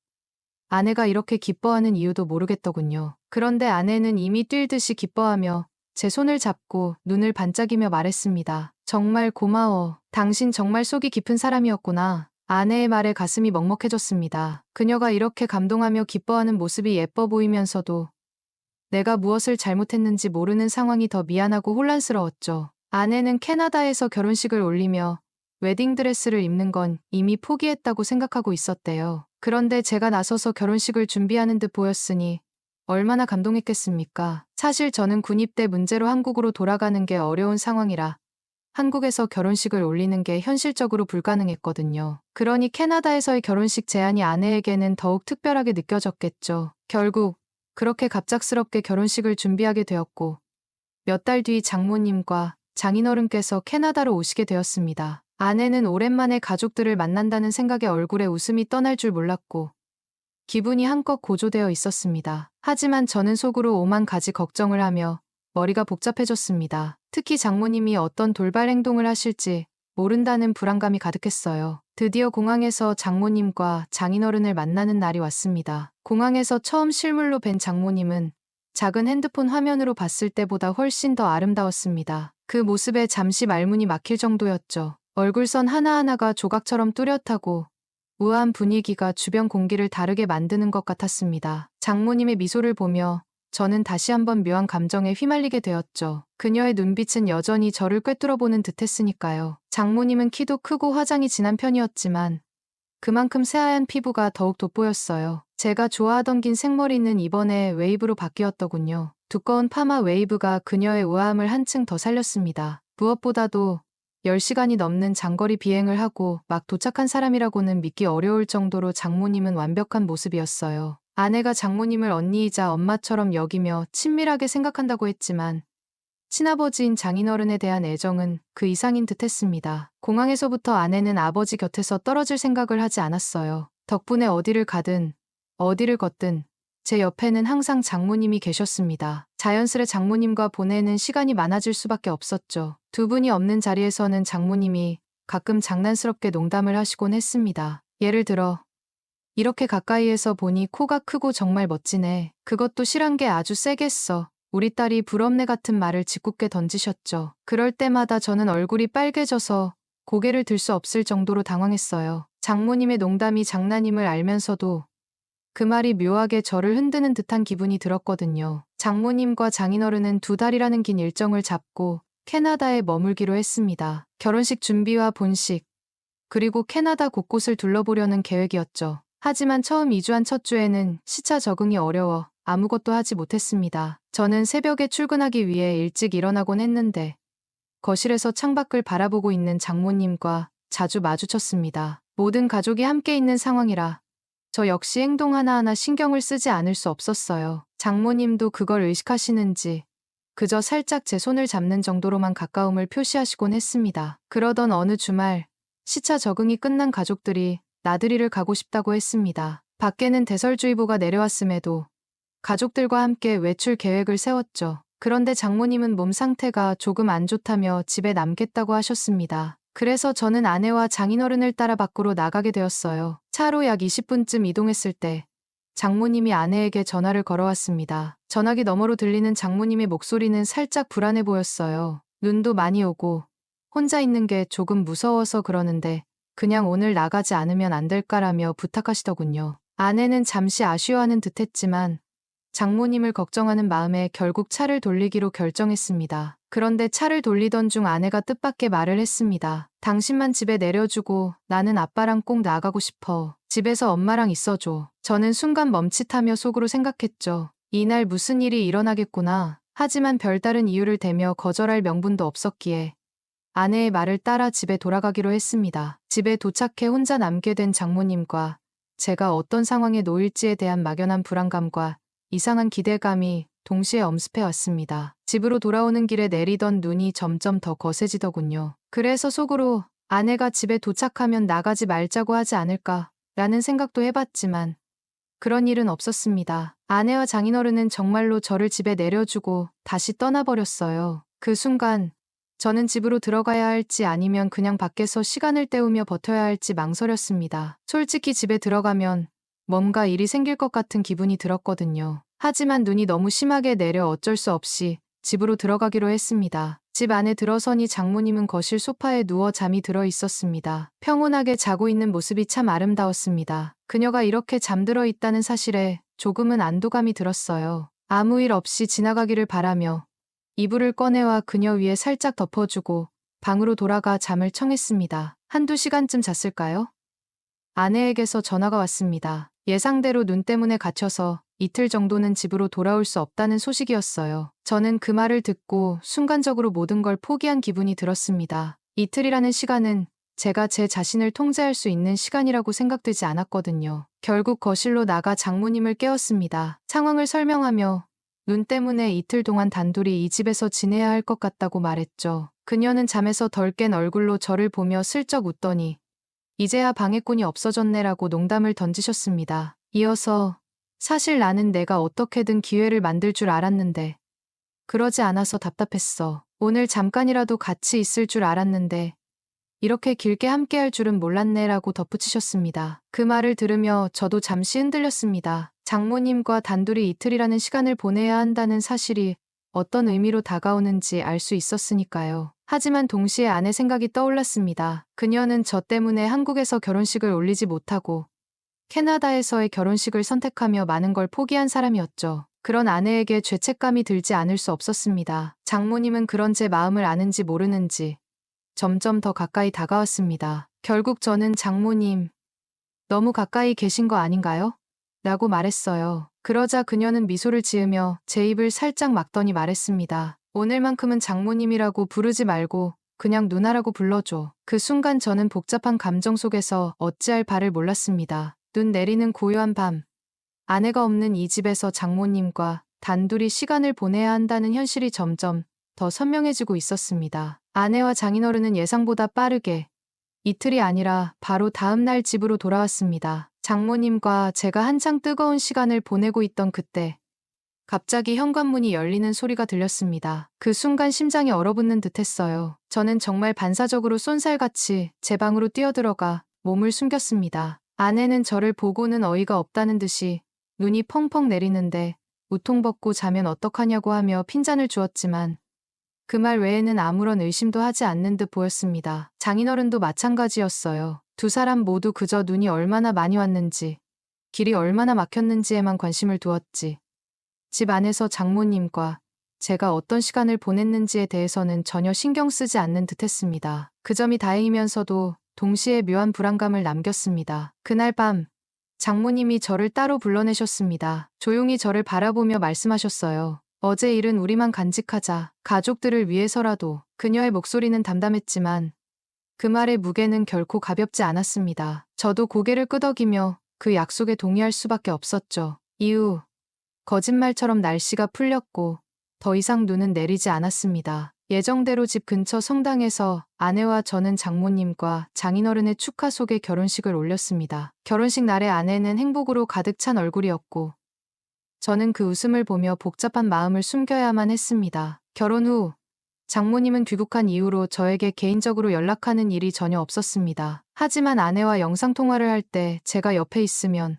Speaker 2: 아내가 이렇게 기뻐하는 이유도 모르겠더군요. 그런데 아내는 이미 뛸 듯이 기뻐하며 제 손을 잡고 눈을 반짝이며 말했습니다. 정말 고마워. 당신 정말 속이 깊은 사람이었구나. 아내의 말에 가슴이 먹먹해졌습니다. 그녀가 이렇게 감동하며 기뻐하는 모습이 예뻐 보이면서도 내가 무엇을 잘못했는지 모르는 상황이 더 미안하고 혼란스러웠죠. 아내는 캐나다에서 결혼식을 올리며 웨딩드레스를 입는 건 이미 포기했다고 생각하고 있었대요. 그런데 제가 나서서 결혼식을 준비하는 듯 보였으니 얼마나 감동했겠습니까? 사실 저는 군입대 문제로 한국으로 돌아가는 게 어려운 상황이라 한국에서 결혼식을 올리는 게 현실적으로 불가능했거든요. 그러니 캐나다에서의 결혼식 제안이 아내에게는 더욱 특별하게 느껴졌겠죠. 결국 그렇게 갑작스럽게 결혼식을 준비하게 되었고 몇 달 뒤 장모님과 장인어른께서 캐나다로 오시게 되었습니다. 아내는 오랜만에 가족들을 만난다는 생각에 얼굴에 웃음이 떠날 줄 몰랐고 기분이 한껏 고조되어 있었습니다. 하지만 저는 속으로 오만 가지 걱정을 하며 머리가 복잡해졌습니다. 특히 장모님이 어떤 돌발 행동을 하실지 모른다는 불안감이 가득했어요. 드디어 공항에서 장모님과 장인어른을 만나는 날이 왔습니다. 공항에서 처음 실물로 뵌 장모님은 작은 핸드폰 화면으로 봤을 때보다 훨씬 더 아름다웠습니다. 그 모습에 잠시 말문이 막힐 정도였죠. 얼굴선 하나하나가 조각처럼 뚜렷하고 우아한 분위기가 주변 공기를 다르게 만드는 것 같았습니다. 장모님의 미소를 보며 저는 다시 한번 묘한 감정에 휘말리게 되었죠. 그녀의 눈빛은 여전히 저를 꿰뚫어보는 듯했으니까요. 장모님은 키도 크고 화장이 진한 편이었지만 그만큼 새하얀 피부가 더욱 돋보였어요. 제가 좋아하던 긴 생머리는 이번에 웨이브로 바뀌었더군요. 두꺼운 파마 웨이브가 그녀의 우아함을 한층 더 살렸습니다. 무엇보다도 10시간이 넘는 장거리 비행을 하고 막 도착한 사람이라고는 믿기 어려울 정도로 장모님은 완벽한 모습이었어요. 아내가 장모님을 언니이자 엄마처럼 여기며 친밀하게 생각한다고 했지만 친아버지인 장인어른에 대한 애정은 그 이상인 듯했습니다. 공항에서부터 아내는 아버지 곁에서 떨어질 생각을 하지 않았어요. 덕분에 어디를 가든 어디를 걷든 제 옆에는 항상 장모님이 계셨습니다. 자연스레 장모님과 보내는 시간이 많아질 수밖에 없었죠. 두 분이 없는 자리에서는 장모님이 가끔 장난스럽게 농담을 하시곤 했습니다. 예를 들어 이렇게 가까이에서 보니 코가 크고 정말 멋지네. 그것도 실한 게 아주 세게 써. 우리 딸이 부럽네 같은 말을 짓궂게 던지셨죠. 그럴 때마다 저는 얼굴이 빨개져서 고개를 들 수 없을 정도로 당황했어요. 장모님의 농담이 장난임을 알면서도 그 말이 묘하게 저를 흔드는 듯한 기분이 들었거든요. 장모님과 장인어른은 2달이라는 긴 일정을 잡고 캐나다에 머물기로 했습니다. 결혼식 준비와 본식, 그리고 캐나다 곳곳을 둘러보려는 계획이었죠. 하지만 처음 이주한 첫 주에는 시차 적응이 어려워 아무것도 하지 못했습니다. 저는 새벽에 출근하기 위해 일찍 일어나곤 했는데 거실에서 창밖을 바라보고 있는 장모님과 자주 마주쳤습니다. 모든 가족이 함께 있는 상황이라 저 역시 행동 하나하나 신경을 쓰지 않을 수 없었어요. 장모님도 그걸 의식하시는지 그저 살짝 제 손을 잡는 정도로만 가까움을 표시하시곤 했습니다. 그러던 어느 주말 시차 적응이 끝난 가족들이 나들이를 가고 싶다고 했습니다. 밖에는 대설주의보가 내려왔음에도 가족들과 함께 외출 계획을 세웠죠. 그런데 장모님은 몸 상태가 조금 안 좋다며 집에 남겠다고 하셨습니다. 그래서 저는 아내와 장인어른을 따라 밖으로 나가게 되었어요. 차로 약 20분쯤 이동했을 때 장모님이 아내에게 전화를 걸어왔습니다. 전화기 너머로 들리는 장모님의 목소리는 살짝 불안해 보였어요. 눈도 많이 오고 혼자 있는 게 조금 무서워서 그러는데 그냥 오늘 나가지 않으면 안 될까라며 부탁하시더군요. 아내는 잠시 아쉬워하는 듯했지만 장모님을 걱정하는 마음에 결국 차를 돌리기로 결정했습니다. 그런데 차를 돌리던 중 아내가 뜻밖의 말을 했습니다. 당신만 집에 내려주고 나는 아빠랑 꼭 나가고 싶어. 집에서 엄마랑 있어줘. 저는 순간 멈칫하며 속으로 생각했죠. 이날 무슨 일이 일어나겠구나. 하지만 별다른 이유를 대며 거절할 명분도 없었기에 아내의 말을 따라 집에 돌아가기로 했습니다. 집에 도착해 혼자 남게 된 장모님과 제가 어떤 상황에 놓일지에 대한 막연한 불안감과 이상한 기대감이 동시에 엄습해 왔습니다. 집으로 돌아오는 길에 내리던 눈이 점점 더 거세지더군요. 그래서 속으로 아내가 집에 도착하면 나가지 말자고 하지 않을까 라는 생각도 해봤지만 그런 일은 없었습니다. 아내와 장인어른은 정말로 저를 집에 내려주고 다시 떠나버렸어요. 그 순간 저는 집으로 들어가야 할지 아니면 그냥 밖에서 시간을 때우며 버텨야 할지 망설였습니다. 솔직히 집에 들어가면 뭔가 일이 생길 것 같은 기분이 들었거든요. 하지만 눈이 너무 심하게 내려 어쩔 수 없이 집으로 들어가기로 했습니다. 집 안에 들어서니 장모님은 거실 소파에 누워 잠이 들어 있었습니다. 평온하게 자고 있는 모습이 참 아름다웠습니다. 그녀가 이렇게 잠들어 있다는 사실에 조금은 안도감이 들었어요. 아무 일 없이 지나가기를 바라며 이불을 꺼내와 그녀 위에 살짝 덮어주고 방으로 돌아가 잠을 청했습니다. 한두 시간쯤 잤을까요? 아내에게서 전화가 왔습니다. 예상대로 눈 때문에 갇혀서 이틀 정도는 집으로 돌아올 수 없다는 소식이었어요. 저는 그 말을 듣고 순간적으로 모든 걸 포기한 기분이 들었습니다. 이틀이라는 시간은 제가 제 자신을 통제할 수 있는 시간이라고 생각되지 않았거든요. 결국 거실로 나가 장모님을 깨웠습니다. 상황을 설명하며 눈 때문에 이틀 동안 단둘이 이 집에서 지내야 할 것 같다고 말했죠. 그녀는 잠에서 덜 깬 얼굴로 저를 보며 슬쩍 웃더니 이제야 방해꾼이 없어졌네라고 농담을 던지셨습니다. 이어서 사실 나는 내가 어떻게든 기회를 만들 줄 알았는데 그러지 않아서 답답했어. 오늘 잠깐이라도 같이 있을 줄 알았는데 이렇게 길게 함께할 줄은 몰랐네라고 덧붙이셨습니다. 그 말을 들으며 저도 잠시 흔들렸습니다. 장모님과 단둘이 이틀이라는 시간을 보내야 한다는 사실이 어떤 의미로 다가오는지 알 수 있었으니까요. 하지만 동시에 아내 생각이 떠올랐습니다. 그녀는 저 때문에 한국에서 결혼식을 올리지 못하고 캐나다에서의 결혼식을 선택하며 많은 걸 포기한 사람이었죠. 그런 아내에게 죄책감이 들지 않을 수 없었습니다. 장모님은 그런 제 마음을 아는지 모르는지 점점 더 가까이 다가왔습니다. 결국 저는 장모님, 너무 가까이 계신 거 아닌가요? 라고 말했어요. 그러자 그녀는 미소를 지으며 제 입을 살짝 막더니 말했습니다. 오늘만큼은 장모님이라고 부르지 말고 그냥 누나라고 불러줘. 그 순간 저는 복잡한 감정 속에서 어찌할 바를 몰랐습니다. 눈 내리는 고요한 밤. 아내가 없는 이 집에서 장모님과 단둘이 시간을 보내야 한다는 현실이 점점 더 선명해지고 있었습니다. 아내와 장인어른은 예상보다 빠르게 이틀이 아니라 바로 다음 날 집으로 돌아왔습니다. 장모님과 제가 한창 뜨거운 시간을 보내고 있던 그때 갑자기 현관문이 열리는 소리가 들렸습니다. 그 순간 심장이 얼어붙는 듯했어요. 저는 정말 반사적으로 쏜살같이 제 방으로 뛰어들어가 몸을 숨겼습니다. 아내는 저를 보고는 어이가 없다는 듯이 눈이 펑펑 내리는데 우통 벗고 자면 어떡하냐고 하며 핀잔을 주었지만 그 말 외에는 아무런 의심도 하지 않는 듯 보였습니다. 장인어른도 마찬가지였어요. 두 사람 모두 그저 눈이 얼마나 많이 왔는지, 길이 얼마나 막혔는지에만 관심을 두었지. 집 안에서 장모님과 제가 어떤 시간을 보냈는지에 대해서는 전혀 신경 쓰지 않는 듯했습니다. 그 점이 다행이면서도 동시에 묘한 불안감을 남겼습니다. 그날 밤 장모님이 저를 따로 불러내셨습니다. 조용히 저를 바라보며 말씀하셨어요. 어제 일은 우리만 간직하자. 가족들을 위해서라도. 그녀의 목소리는 담담했지만 그 말의 무게는 결코 가볍지 않았습니다. 저도 고개를 끄덕이며 그 약속에 동의할 수밖에 없었죠. 이후 거짓말처럼 날씨가 풀렸고 더 이상 눈은 내리지 않았습니다. 예정대로 집 근처 성당에서 아내와 저는 장모님과 장인어른의 축하 속에 결혼식을 올렸습니다. 결혼식 날의 아내는 행복으로 가득 찬 얼굴이었고 저는 그 웃음을 보며 복잡한 마음을 숨겨야만 했습니다. 결혼 후 장모님은 귀국한 이후로 저에게 개인적으로 연락하는 일이 전혀 없었습니다. 하지만 아내와 영상통화를 할 때 제가 옆에 있으면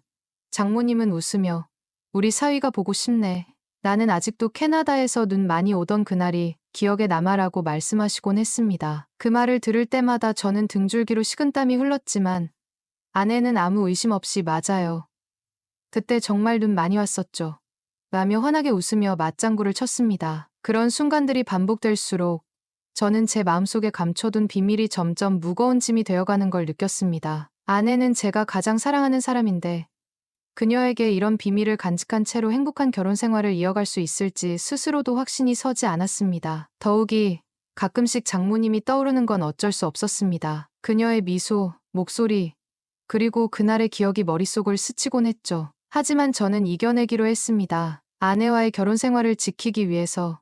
Speaker 2: 장모님은 웃으며 우리 사위가 보고 싶네. 나는 아직도 캐나다에서 눈 많이 오던 그날이 기억에 남아라고 말씀하시곤 했습니다. 그 말을 들을 때마다 저는 등줄기로 식은땀이 흘렀지만 아내는 아무 의심 없이 맞아요. 그때 정말 눈 많이 왔었죠. 라며 환하게 웃으며 맞장구를 쳤습니다. 그런 순간들이 반복될수록 저는 제 마음속에 감춰둔 비밀이 점점 무거운 짐이 되어가는 걸 느꼈습니다. 아내는 제가 가장 사랑하는 사람인데 그녀에게 이런 비밀을 간직한 채로 행복한 결혼 생활을 이어갈 수 있을지 스스로도 확신이 서지 않았습니다. 더욱이 가끔씩 장모님이 떠오르는 건 어쩔 수 없었습니다. 그녀의 미소, 목소리, 그리고 그날의 기억이 머릿속을 스치곤 했죠. 하지만 저는 이겨내기로 했습니다. 아내와의 결혼 생활을 지키기 위해서,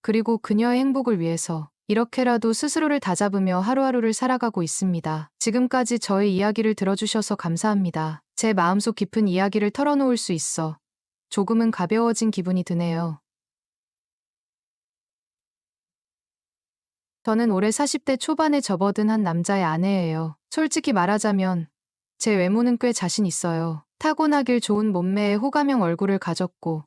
Speaker 2: 그리고 그녀의 행복을 위해서 이렇게라도 스스로를 다잡으며 하루하루를 살아가고 있습니다. 지금까지 저의 이야기를 들어주셔서 감사합니다. 제 마음속 깊은 이야기를 털어놓을 수 있어 조금은 가벼워진 기분이 드네요. 저는 올해 40대 초반에 접어든 한 남자의 아내예요. 솔직히 말하자면 제 외모는 꽤 자신 있어요. 타고나길 좋은 몸매에 호감형 얼굴을 가졌고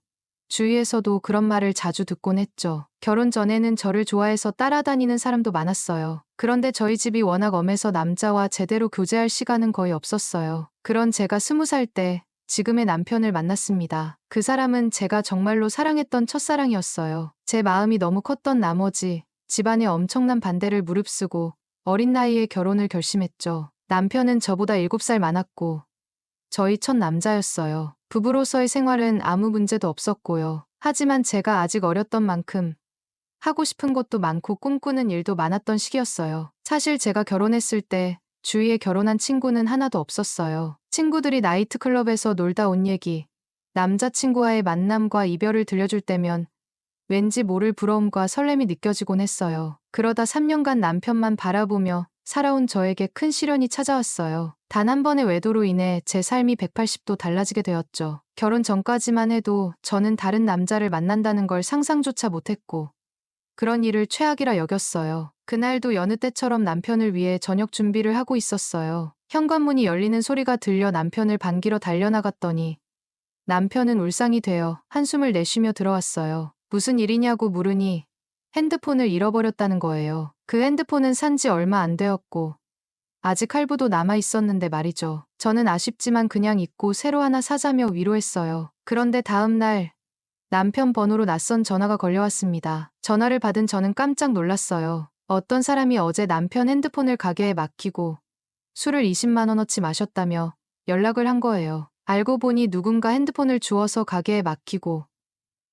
Speaker 2: 주위에서도 그런 말을 자주 듣곤 했죠. 결혼 전에는 저를 좋아해서 따라다니는 사람도 많았어요. 그런데 저희 집이 워낙 엄해서 남자와 제대로 교제할 시간은 거의 없었어요. 그런 제가 20살 때 지금의 남편을 만났습니다. 그 사람은 제가 정말로 사랑했던 첫사랑이었어요. 제 마음이 너무 컸던 나머지 집안의 엄청난 반대를 무릅쓰고 어린 나이에 결혼을 결심했죠. 남편은 저보다 7살 많았고 저희 첫 남자였어요. 부부로서의 생활은 아무 문제도 없었고요. 하지만 제가 아직 어렸던 만큼 하고 싶은 것도 많고 꿈꾸는 일도 많았던 시기였어요. 사실 제가 결혼했을 때 주위에 결혼한 친구는 하나도 없었어요. 친구들이 나이트클럽에서 놀다 온 얘기, 남자친구와의 만남과 이별을 들려줄 때면 왠지 모를 부러움과 설렘이 느껴지곤 했어요. 그러다 3년간 남편만 바라보며 살아온 저에게 큰 시련이 찾아왔어요. 단 한 번의 외도로 인해 제 삶이 180도 달라지게 되었죠. 결혼 전까지만 해도 저는 다른 남자를 만난다는 걸 상상조차 못했고 그런 일을 최악이라 여겼어요. 그날도 여느 때처럼 남편을 위해 저녁 준비를 하고 있었어요. 현관문이 열리는 소리가 들려 남편을 반기러 달려나갔더니 남편은 울상이 되어 한숨을 내쉬며 들어왔어요. 무슨 일이냐고 물으니 핸드폰을 잃어버렸다는 거예요. 그 핸드폰은 산지 얼마 안 되었고 아직 할부도 남아 있었는데 말이죠. 저는 아쉽지만 그냥 잊고 새로 하나 사자며 위로했어요. 그런데 다음 날 남편 번호로 낯선 전화가 걸려왔습니다. 전화를 받은 저는 깜짝 놀랐어요. 어떤 사람이 어제 남편 핸드폰을 가게에 맡기고 술을 20만 원어치 마셨다며 연락을 한 거예요. 알고 보니 누군가 핸드폰을 주워서 가게에 맡기고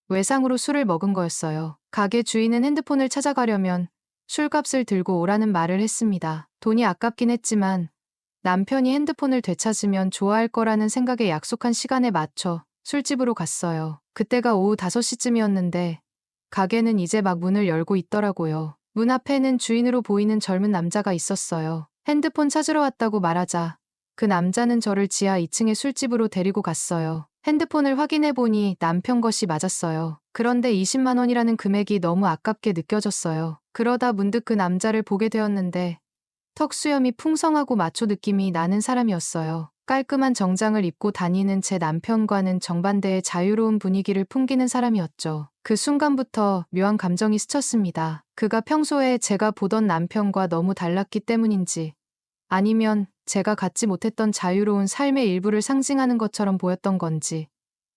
Speaker 2: 외상으로 술을 먹은 거였어요. 가게 주인은 핸드폰을 찾아가려면 술값을 들고 오라는 말을 했습니다. 돈이 아깝긴 했지만 남편이 핸드폰을 되찾으면 좋아할 거라는 생각에 약속한 시간에 맞춰 술집으로 갔어요. 그때가 오후 5시쯤이었는데 가게는 이제 막 문을 열고 있더라고요. 문 앞에는 주인으로 보이는 젊은 남자가 있었어요. 핸드폰 찾으러 왔다고 말하자 그 남자는 저를 지하 2층의 술집으로 데리고 갔어요. 핸드폰을 확인해보니 남편 것이 맞았어요. 그런데 20만 원이라는 금액이 너무 아깝게 느껴졌어요. 그러다 문득 그 남자를 보게 되었는데 턱 수염이 풍성하고 마초 느낌이 나는 사람이었어요. 깔끔한 정장을 입고 다니는 제 남편과는 정반대의 자유로운 분위기를 풍기는 사람이었죠. 그 순간부터 묘한 감정이 스쳤습니다. 그가 평소에 제가 보던 남편과 너무 달랐기 때문인지 아니면 제가 갖지 못했던 자유로운 삶의 일부를 상징하는 것처럼 보였던 건지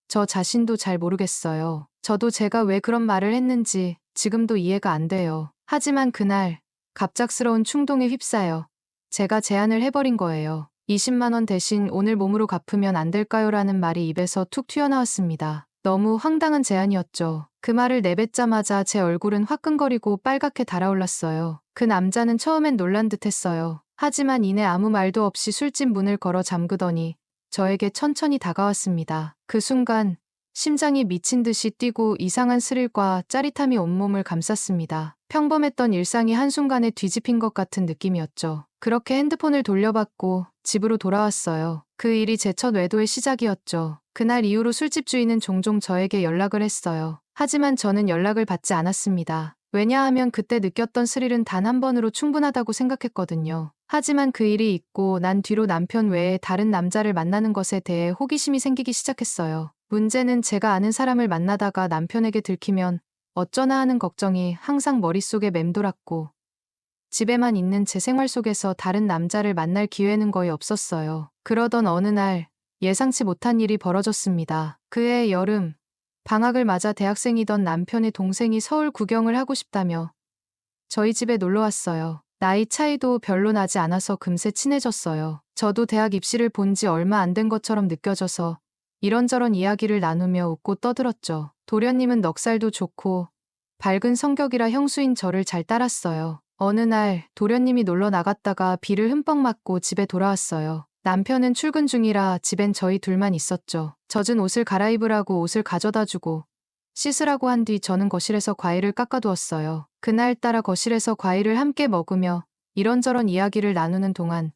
Speaker 2: 저 자신도 잘 모르겠어요. 저도 제가 왜 그런 말을 했는지 지금도 이해가 안 돼요. 하지만 그날 갑작스러운 충동에 휩싸여 제가 제안을 해버린 거예요. 20만 원 대신 오늘 몸으로 갚으면 안 될까요? 라는 말이 입에서 툭 튀어나왔습니다. 너무 황당한 제안이었죠. 그 말을 내뱉자마자 제 얼굴은 화끈거리고 빨갛게 달아올랐어요. 그 남자는 처음엔 놀란 듯 했어요. 하지만 이내 아무 말도 없이 술집 문을 걸어 잠그더니 저에게 천천히 다가왔습니다. 그 순간 심장이 미친 듯이 뛰고 이상한 스릴과 짜릿함이 온몸을 감쌌습니다. 평범했던 일상이 한순간에 뒤집힌 것 같은 느낌이었죠. 그렇게 핸드폰을 돌려받고 집으로 돌아왔어요. 그 일이 제 첫 외도의 시작이었죠. 그날 이후로 술집 주인은 종종 저에게 연락을 했어요. 하지만 저는 연락을 받지 않았습니다. 왜냐하면 그때 느꼈던 스릴은 단 한 번으로 충분하다고 생각했거든요. 하지만 그 일이 있고 난 뒤로 남편 외에 다른 남자를 만나는 것에 대해 호기심이 생기기 시작했어요. 문제는 제가 아는 사람을 만나다가 남편에게 들키면 어쩌나 하는 걱정이 항상 머릿속에 맴돌았고 집에만 있는 제 생활 속에서 다른 남자를 만날 기회는 거의 없었어요. 그러던 어느 날 예상치 못한 일이 벌어졌습니다. 그해 여름 방학을 맞아 대학생이던 남편의 동생이 서울 구경을 하고 싶다며 저희 집에 놀러 왔어요. 나이 차이도 별로 나지 않아서 금세 친해졌어요. 저도 대학 입시를 본 지 얼마 안 된 것처럼 느껴져서 이런저런 이야기를 나누며 웃고 떠들었죠. 도련님은 넉살도 좋고 밝은 성격이라 형수인 저를 잘 따랐어요. 어느 날 도련님이 놀러 나갔다가 비를 흠뻑 맞고 집에 돌아왔어요. 남편은 출근 중이라 집엔 저희 둘만 있었죠. 젖은 옷을 갈아입으라고 옷을 가져다 주고 씻으라고 한 뒤 저는 거실에서 과일을 깎아두었어요. 그날따라 거실에서 과일을 함께 먹으며 이런저런 이야기를 나누는 동안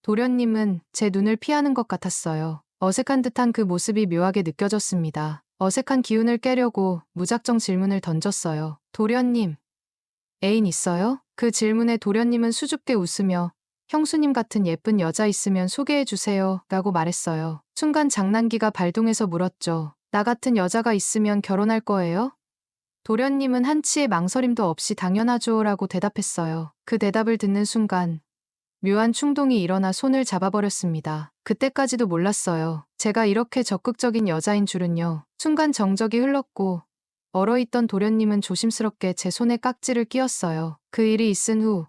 Speaker 2: 도련님은 제 눈을 피하는 것 같았어요. 어색한 듯한 그 모습이 묘하게 느껴졌습니다. 어색한 기운을 깨려고 무작정 질문을 던졌어요. 도련님, 애인 있어요? 그 질문에 도련님은 수줍게 웃으며 형수님 같은 예쁜 여자 있으면 소개해 주세요 라고 말했어요. 순간 장난기가 발동해서 물었죠. 나 같은 여자가 있으면 결혼할 거예요? 도련님은 한치의 망설임도 없이 당연하죠 라고 대답했어요. 그 대답을 듣는 순간 묘한 충동이 일어나 손을 잡아버렸습니다. 그때까지도 몰랐어요. 제가 이렇게 적극적인 여자인 줄은요. 순간 정적이 흘렀고 얼어있던 도련님은 조심스럽게 제 손에 깍지를 끼웠어요. 그 일이 있은 후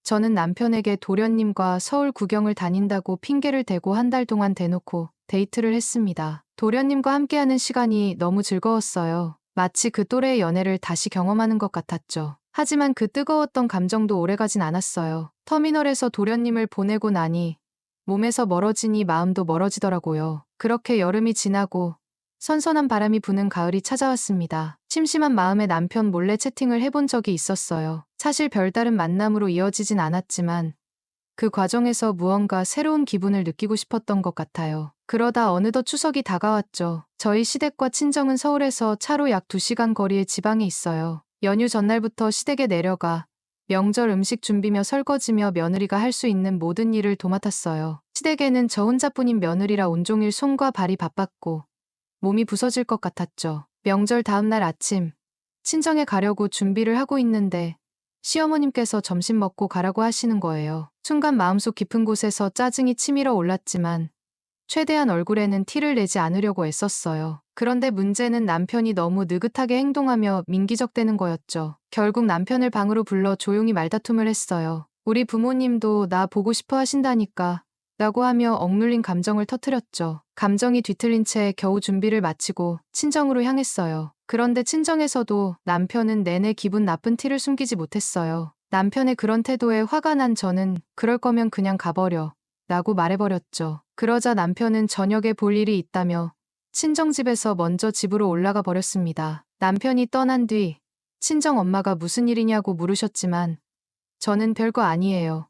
Speaker 2: 저는 남편에게 도련님과 서울 구경을 다닌다고 핑계를 대고 한 달 동안 대놓고 데이트를 했습니다. 도련님과 함께하는 시간이 너무 즐거웠어요. 마치 그 또래의 연애를 다시 경험하는 것 같았죠. 하지만 그 뜨거웠던 감정도 오래가진 않았어요. 터미널에서 도련님을 보내고 나니 몸에서 멀어지니 마음도 멀어지더라고요. 그렇게 여름이 지나고 선선한 바람이 부는 가을이 찾아왔습니다. 심심한 마음에 남편 몰래 채팅을 해본 적이 있었어요. 사실 별다른 만남으로 이어지진 않았지만 그 과정에서 무언가 새로운 기분을 느끼고 싶었던 것 같아요. 그러다 어느덧 추석이 다가왔죠. 저희 시댁과 친정은 서울에서 차로 약 2시간 거리의 지방에 있어요. 연휴 전날부터 시댁에 내려가 명절 음식 준비며 설거지며 며느리가 할 수 있는 모든 일을 도맡았어요. 시댁에는 저 혼자뿐인 며느리라 온종일 손과 발이 바빴고 몸이 부서질 것 같았죠. 명절 다음 날 아침 친정에 가려고 준비를 하고 있는데 시어머님께서 점심 먹고 가라고 하시는 거예요. 순간 마음속 깊은 곳에서 짜증이 치밀어 올랐지만 최대한 얼굴에는 티를 내지 않으려고 애썼어요. 그런데 문제는 남편이 너무 느긋하게 행동하며 민기적대는 거였죠. 결국 남편을 방으로 불러 조용히 말다툼을 했어요. 우리 부모님도 나 보고 싶어 하신다니까 라고 하며 억눌린 감정을 터뜨렸죠. 감정이 뒤틀린 채 겨우 준비를 마치고 친정으로 향했어요. 그런데 친정에서도 남편은 내내 기분 나쁜 티를 숨기지 못했어요. 남편의 그런 태도에 화가 난 저는 그럴 거면 그냥 가버려 라고 말해버렸죠. 그러자 남편은 저녁에 볼 일이 있다며 친정집에서 먼저 집으로 올라가 버렸습니다. 남편이 떠난 뒤 친정 엄마가 무슨 일이냐고 물으셨지만 저는 별거 아니에요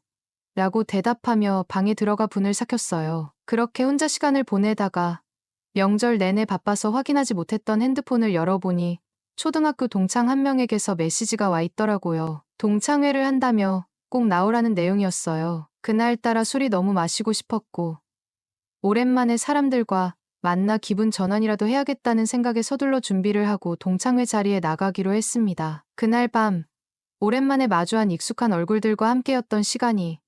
Speaker 2: 라고 대답하며 방에 들어가 문을 삭혔어요. 그렇게 혼자 시간을 보내다가 명절 내내 바빠서 확인하지 못했던 핸드폰을 열어보니 초등학교 동창 한 명에게서 메시지가 와 있더라고요. 동창회를 한다며 꼭 나오라는 내용이었어요. 그날따라 술이 너무 마시고 싶었고 오랜만에 사람들과 만나 기분 전환이라도 해야겠다는 생각에 서둘러 준비를 하고 동창회 자리에 나가기로 했습니다. 그날 밤 오랜만에 마주한 익숙한 얼굴들과 함께였던 시간이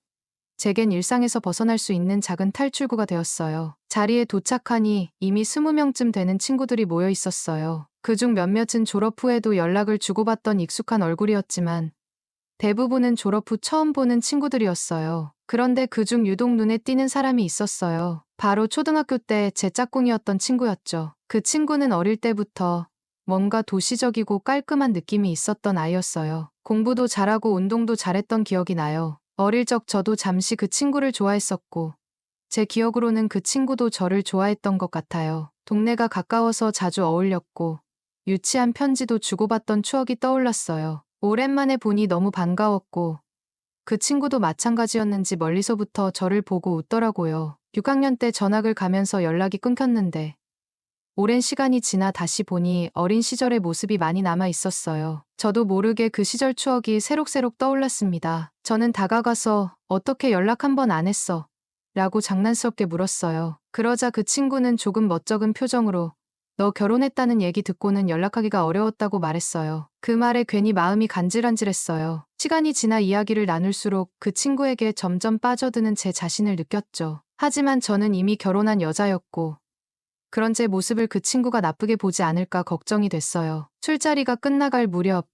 Speaker 2: 제겐 일상에서 벗어날 수 있는 작은 탈출구가 되었어요. 자리에 도착하니 이미 20명쯤 되는 친구들이 모여 있었어요. 그중 몇몇은 졸업 후에도 연락을 주고받던 익숙한 얼굴이었지만 대부분은 졸업 후 처음 보는 친구들이었어요. 그런데 그중 유독 눈에 띄는 사람이 있었어요. 바로 초등학교 때 제 짝꿍이었던 친구였죠. 그 친구는 어릴 때부터 뭔가 도시적이고 깔끔한 느낌이 있었던 아이였어요. 공부도 잘하고 운동도 잘했던 기억이 나요. 어릴 적 저도 잠시 그 친구를 좋아했었고 제 기억으로는 그 친구도 저를 좋아했던 것 같아요. 동네가 가까워서 자주 어울렸고 유치한 편지도 주고받던 추억이 떠올랐어요. 오랜만에 보니 너무 반가웠고 그 친구도 마찬가지였는지 멀리서부터 저를 보고 웃더라고요. 6학년 때 전학을 가면서 연락이 끊겼는데 오랜 시간이 지나 다시 보니 어린 시절의 모습이 많이 남아 있었어요. 저도 모르게 그 시절 추억이 새록새록 떠올랐습니다. 저는 다가가서 어떻게 연락 한 번 안 했어? 라고 장난스럽게 물었어요. 그러자 그 친구는 조금 멋쩍은 표정으로 너 결혼했다는 얘기 듣고는 연락하기가 어려웠다고 말했어요. 그 말에 괜히 마음이 간질간질했어요. 시간이 지나 이야기를 나눌수록 그 친구에게 점점 빠져드는 제 자신을 느꼈죠. 하지만 저는 이미 결혼한 여자였고 그런 제 모습을 그 친구가 나쁘게 보지 않을까 걱정이 됐어요. 술자리가 끝나갈 무렵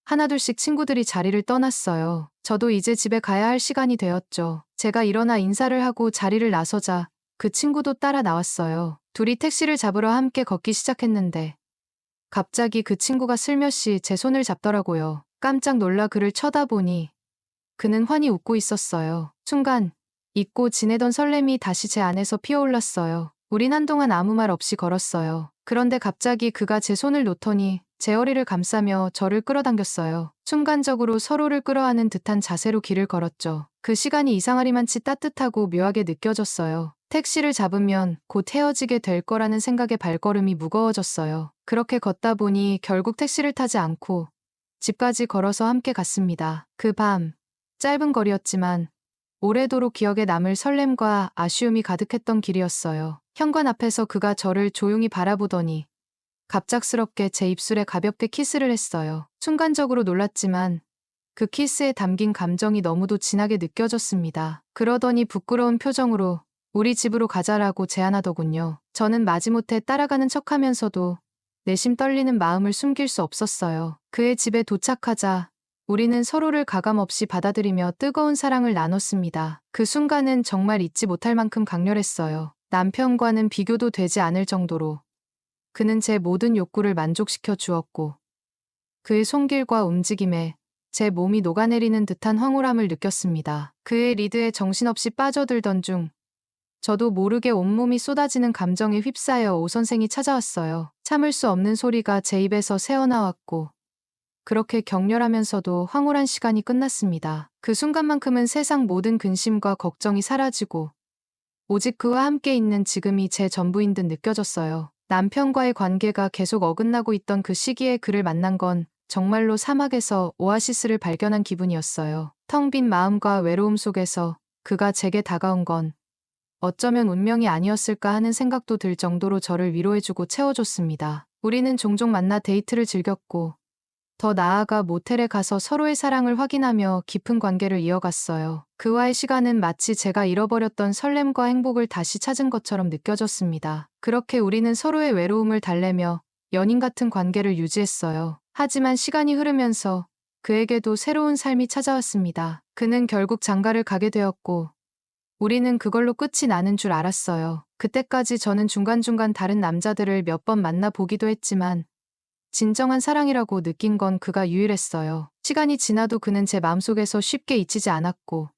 Speaker 2: 하나둘씩 친구들이 자리를 떠났어요. 저도 이제 집에 가야 할 시간이 되었죠. 제가 일어나 인사를 하고 자리를 나서자 그 친구도 따라 나왔어요. 둘이 택시를 잡으러 함께 걷기 시작했는데 갑자기 그 친구가 슬며시 제 손을 잡더라고요. 깜짝 놀라 그를 쳐다보니 그는 환히 웃고 있었어요. 순간 잊고 지내던 설렘이 다시 제 안에서 피어올랐어요. 우린 한동안 아무 말 없이 걸었어요. 그런데 갑자기 그가 제 손을 놓더니 제 허리를 감싸며 저를 끌어당겼어요. 순간적으로 서로를 끌어안은 듯한 자세로 길을 걸었죠. 그 시간이 이상하리만치 따뜻하고 묘하게 느껴졌어요. 택시를 잡으면 곧 헤어지게 될 거라는 생각에 발걸음이 무거워졌어요. 그렇게 걷다 보니 결국 택시를 타지 않고 집까지 걸어서 함께 갔습니다. 그 밤, 짧은 거리였지만 오래도록 기억에 남을 설렘과 아쉬움이 가득했던 길이었어요. 현관 앞에서 그가 저를 조용히 바라보더니 갑작스럽게 제 입술에 가볍게 키스를 했어요. 순간적으로 놀랐지만 그 키스에 담긴 감정이 너무도 진하게 느껴졌습니다. 그러더니 부끄러운 표정으로 우리 집으로 가자라고 제안하더군요. 저는 마지못해 따라가는 척하면서도 내심 떨리는 마음을 숨길 수 없었어요. 그의 집에 도착하자 우리는 서로를 가감없이 받아들이며 뜨거운 사랑을 나눴습니다. 그 순간은 정말 잊지 못할 만큼 강렬했어요. 남편과는 비교도 되지 않을 정도로 그는 제 모든 욕구를 만족시켜 주었고 그의 손길과 움직임에 제 몸이 녹아내리는 듯한 황홀함을 느꼈습니다. 그의 리드에 정신없이 빠져들던 중 저도 모르게 온몸이 쏟아지는 감정에 휩싸여 오 선생이 찾아왔어요. 참을 수 없는 소리가 제 입에서 새어나왔고 그렇게 격렬하면서도 황홀한 시간이 끝났습니다. 그 순간만큼은 세상 모든 근심과 걱정이 사라지고 오직 그와 함께 있는 지금이 제 전부인 듯 느껴졌어요. 남편과의 관계가 계속 어긋나고 있던 그 시기에 그를 만난 건 정말로 사막에서 오아시스를 발견한 기분이었어요. 텅 빈 마음과 외로움 속에서 그가 제게 다가온 건 어쩌면 운명이 아니었을까 하는 생각도 들 정도로 저를 위로해주고 채워줬습니다. 우리는 종종 만나 데이트를 즐겼고 더 나아가 모텔에 가서 서로의 사랑을 확인하며 깊은 관계를 이어갔어요. 그와의 시간은 마치 제가 잃어버렸던 설렘과 행복을 다시 찾은 것처럼 느껴졌습니다. 그렇게 우리는 서로의 외로움을 달래며 연인 같은 관계를 유지했어요. 하지만 시간이 흐르면서 그에게도 새로운 삶이 찾아왔습니다. 그는 결국 장가를 가게 되었고 우리는 그걸로 끝이 나는 줄 알았어요. 그때까지 저는 중간중간 다른 남자들을 몇 번 만나보기도 했지만 진정한 사랑이라고 느낀 건 그가 유일했어요. 시간이 지나도 그는 제 마음속에서 쉽게 잊히지 않았고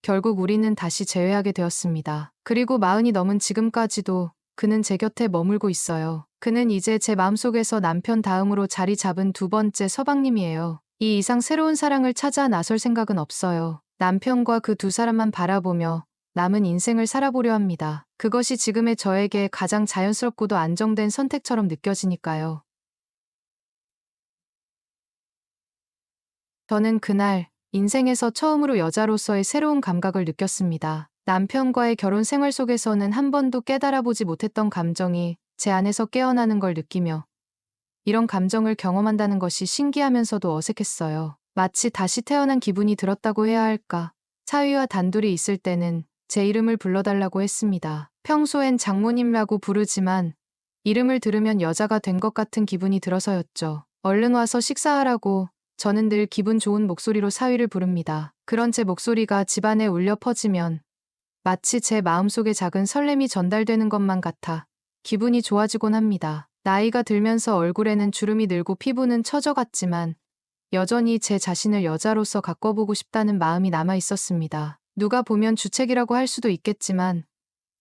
Speaker 2: 결국 우리는 다시 재회하게 되었습니다. 그리고 40이 넘은 지금까지도 그는 제 곁에 머물고 있어요. 그는 이제 제 마음속에서 남편 다음으로 자리 잡은 두 번째 서방님이에요. 이 이상 새로운 사랑을 찾아 나설 생각은 없어요. 남편과 그 두 사람만 바라보며 남은 인생을 살아보려 합니다. 그것이 지금의 저에게 가장 자연스럽고도 안정된 선택처럼 느껴지니까요. 저는 그날 인생에서 처음으로 여자로서의 새로운 감각을 느꼈습니다. 남편과의 결혼 생활 속에서는 한 번도 깨달아보지 못했던 감정이 제 안에서 깨어나는 걸 느끼며 이런 감정을 경험한다는 것이 신기하면서도 어색했어요. 마치 다시 태어난 기분이 들었다고 해야 할까. 사위와 단둘이 있을 때는 제 이름을 불러달라고 했습니다. 평소엔 장모님이라고 부르지만 이름을 들으면 여자가 된 것 같은 기분이 들어서였죠. 얼른 와서 식사하라고 저는 늘 기분 좋은 목소리로 사위를 부릅니다. 그런 제 목소리가 집안에 울려 퍼지면 마치 제 마음속에 작은 설렘이 전달되는 것만 같아 기분이 좋아지곤 합니다. 나이가 들면서 얼굴에는 주름이 늘고 피부는 처져갔지만 여전히 제 자신을 여자로서 가꿔보고 싶다는 마음이 남아 있었습니다. 누가 보면 주책이라고 할 수도 있겠지만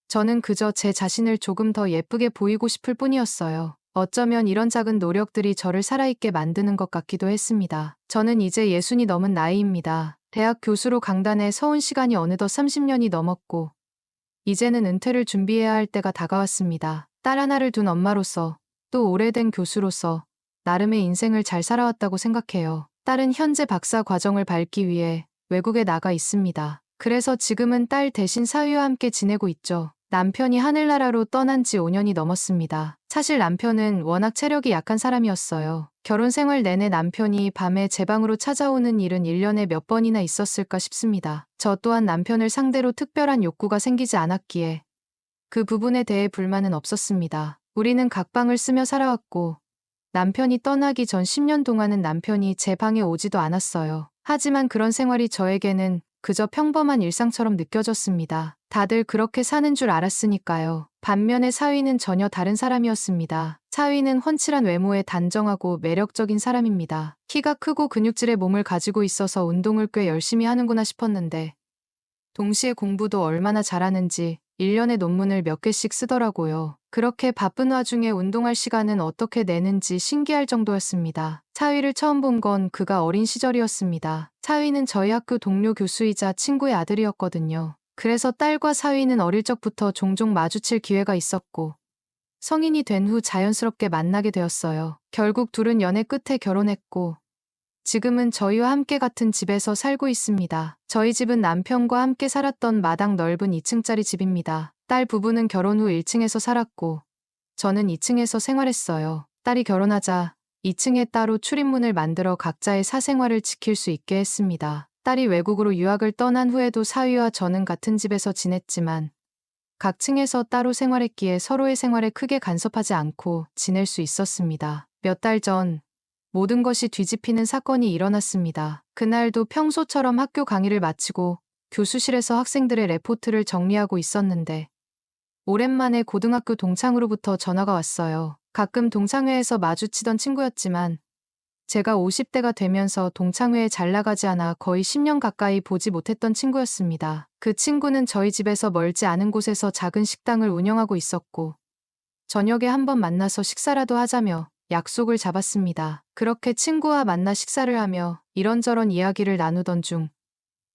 Speaker 2: 저는 그저 제 자신을 조금 더 예쁘게 보이고 싶을 뿐이었어요. 어쩌면 이런 작은 노력들이 저를 살아있게 만드는 것 같기도 했습니다. 저는 이제 60이 넘은 나이입니다. 대학 교수로 강단에 서온 시간이 어느덧 30년이 넘었고 이제는 은퇴를 준비해야 할 때가 다가왔습니다. 딸 하나를 둔 엄마로서 또 오래된 교수로서 나름의 인생을 잘 살아왔다고 생각해요. 딸은 현재 박사 과정을 밟기 위해 외국에 나가 있습니다. 그래서 지금은 딸 대신 사위와 함께 지내고 있죠. 남편이 하늘나라로 떠난 지 5년이 넘었습니다. 사실 남편은 워낙 체력이 약한 사람이었어요. 결혼 생활 내내 남편이 밤에 제 방으로 찾아오는 일은 1년에 몇 번이나 있었을까 싶습니다. 저 또한 남편을 상대로 특별한 욕구가 생기지 않았기에 그 부분에 대해 불만은 없었습니다. 우리는 각방을 쓰며 살아왔고 남편이 떠나기 전 10년 동안은 남편이 제 방에 오지도 않았어요. 하지만 그런 생활이 저에게는 그저 평범한 일상처럼 느껴졌습니다. 다들 그렇게 사는 줄 알았으니까요. 반면에 사위는 전혀 다른 사람이었습니다. 사위는 훤칠한 외모에 단정하고 매력적인 사람입니다. 키가 크고 근육질의 몸을 가지고 있어서 운동을 꽤 열심히 하는구나 싶었는데 동시에 공부도 얼마나 잘하는지 1년에 논문을 몇 개씩 쓰더라고요. 그렇게 바쁜 와중에 운동할 시간은 어떻게 내는지 신기할 정도였습니다. 사위를 처음 본 건 그가 어린 시절이었습니다. 사위는 저희 학교 동료 교수이자 친구의 아들이었거든요. 그래서 딸과 사위는 어릴 적부터 종종 마주칠 기회가 있었고 성인이 된 후 자연스럽게 만나게 되었어요. 결국 둘은 연애 끝에 결혼했고 지금은 저희와 함께 같은 집에서 살고 있습니다. 저희 집은 남편과 함께 살았던 마당 넓은 2층짜리 집입니다. 딸 부부는 결혼 후 1층에서 살았고 저는 2층에서 생활했어요. 딸이 결혼하자 2층에 따로 출입문을 만들어 각자의 사생활을 지킬 수 있게 했습니다. 딸이 외국으로 유학을 떠난 후에도 사위와 저는 같은 집에서 지냈지만 각 층에서 따로 생활했기에 서로의 생활에 크게 간섭하지 않고 지낼 수 있었습니다. 몇 달 전 모든 것이 뒤집히는 사건이 일어났습니다. 그날도 평소처럼 학교 강의를 마치고 교수실에서 학생들의 레포트를 정리하고 있었는데 오랜만에 고등학교 동창으로부터 전화가 왔어요. 가끔 동창회에서 마주치던 친구였지만 제가 50대가 되면서 동창회에 잘 나가지 않아 거의 10년 가까이 보지 못했던 친구였습니다. 그 친구는 저희 집에서 멀지 않은 곳에서 작은 식당을 운영하고 있었고 저녁에 한번 만나서 식사라도 하자며 약속을 잡았습니다. 그렇게 친구와 만나 식사를 하며 이런저런 이야기를 나누던 중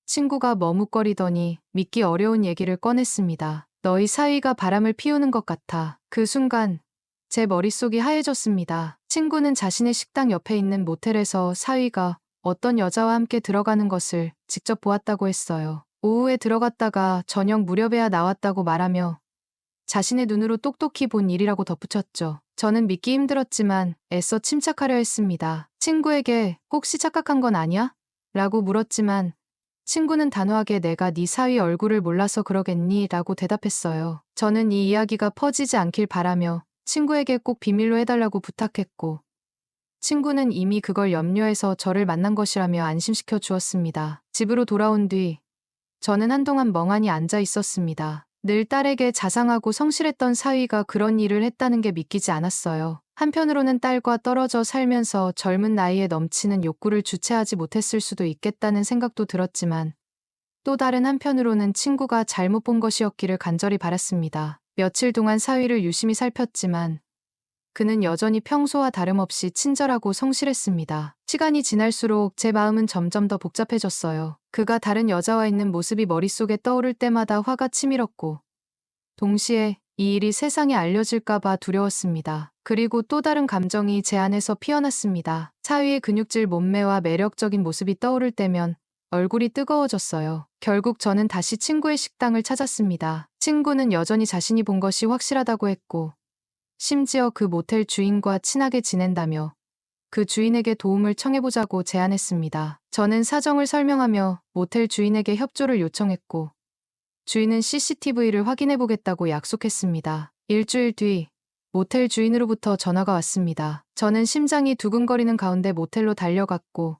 Speaker 2: 친구가 머뭇거리더니 믿기 어려운 얘기를 꺼냈습니다. 너희 사위가 바람을 피우는 것 같아. 그 순간 제 머릿속이 하얘졌습니다. 친구는 자신의 식당 옆에 있는 모텔에서 사위가 어떤 여자와 함께 들어가는 것을 직접 보았다고 했어요. 오후에 들어갔다가 저녁 무렵에야 나왔다고 말하며 자신의 눈으로 똑똑히 본 일이라고 덧붙였죠. 저는 믿기 힘들었지만 애써 침착하려 했습니다. 친구에게 혹시 착각한 건 아니야? 라고 물었지만 친구는 단호하게 내가 네 사위 얼굴을 몰라서 그러겠니? 라고 대답했어요. 저는 이 이야기가 퍼지지 않길 바라며 친구에게 꼭 비밀로 해달라고 부탁했고 친구는 이미 그걸 염려해서 저를 만난 것이라며 안심시켜 주었습니다. 집으로 돌아온 뒤 저는 한동안 멍하니 앉아 있었습니다. 늘 딸에게 자상하고 성실했던 사위가 그런 일을 했다는 게 믿기지 않았어요. 한편으로는 딸과 떨어져 살면서 젊은 나이에 넘치는 욕구를 주체하지 못했을 수도 있겠다는 생각도 들었지만 또 다른 한편으로는 친구가 잘못 본 것이었기를 간절히 바랐습니다. 며칠 동안 사위를 유심히 살폈지만 그는 여전히 평소와 다름없이 친절하고 성실했습니다. 시간이 지날수록 제 마음은 점점 더 복잡해졌어요. 그가 다른 여자와 있는 모습이 머릿속에 떠오를 때마다 화가 치밀었고 동시에 이 일이 세상에 알려질까봐 두려웠습니다. 그리고 또 다른 감정이 제 안에서 피어났습니다. 사위의 근육질 몸매와 매력적인 모습이 떠오를 때면 얼굴이 뜨거워졌어요. 결국 저는 다시 친구의 식당을 찾았습니다. 친구는 여전히 자신이 본 것이 확실하다고 했고 심지어 그 모텔 주인과 친하게 지낸다며 그 주인에게 도움을 청해보자고 제안했습니다. 저는 사정을 설명하며 모텔 주인에게 협조를 요청했고 주인은 CCTV를 확인해보겠다고 약속했습니다. 일주일 뒤 모텔 주인으로부터 전화가 왔습니다. 저는 심장이 두근거리는 가운데 모텔로 달려갔고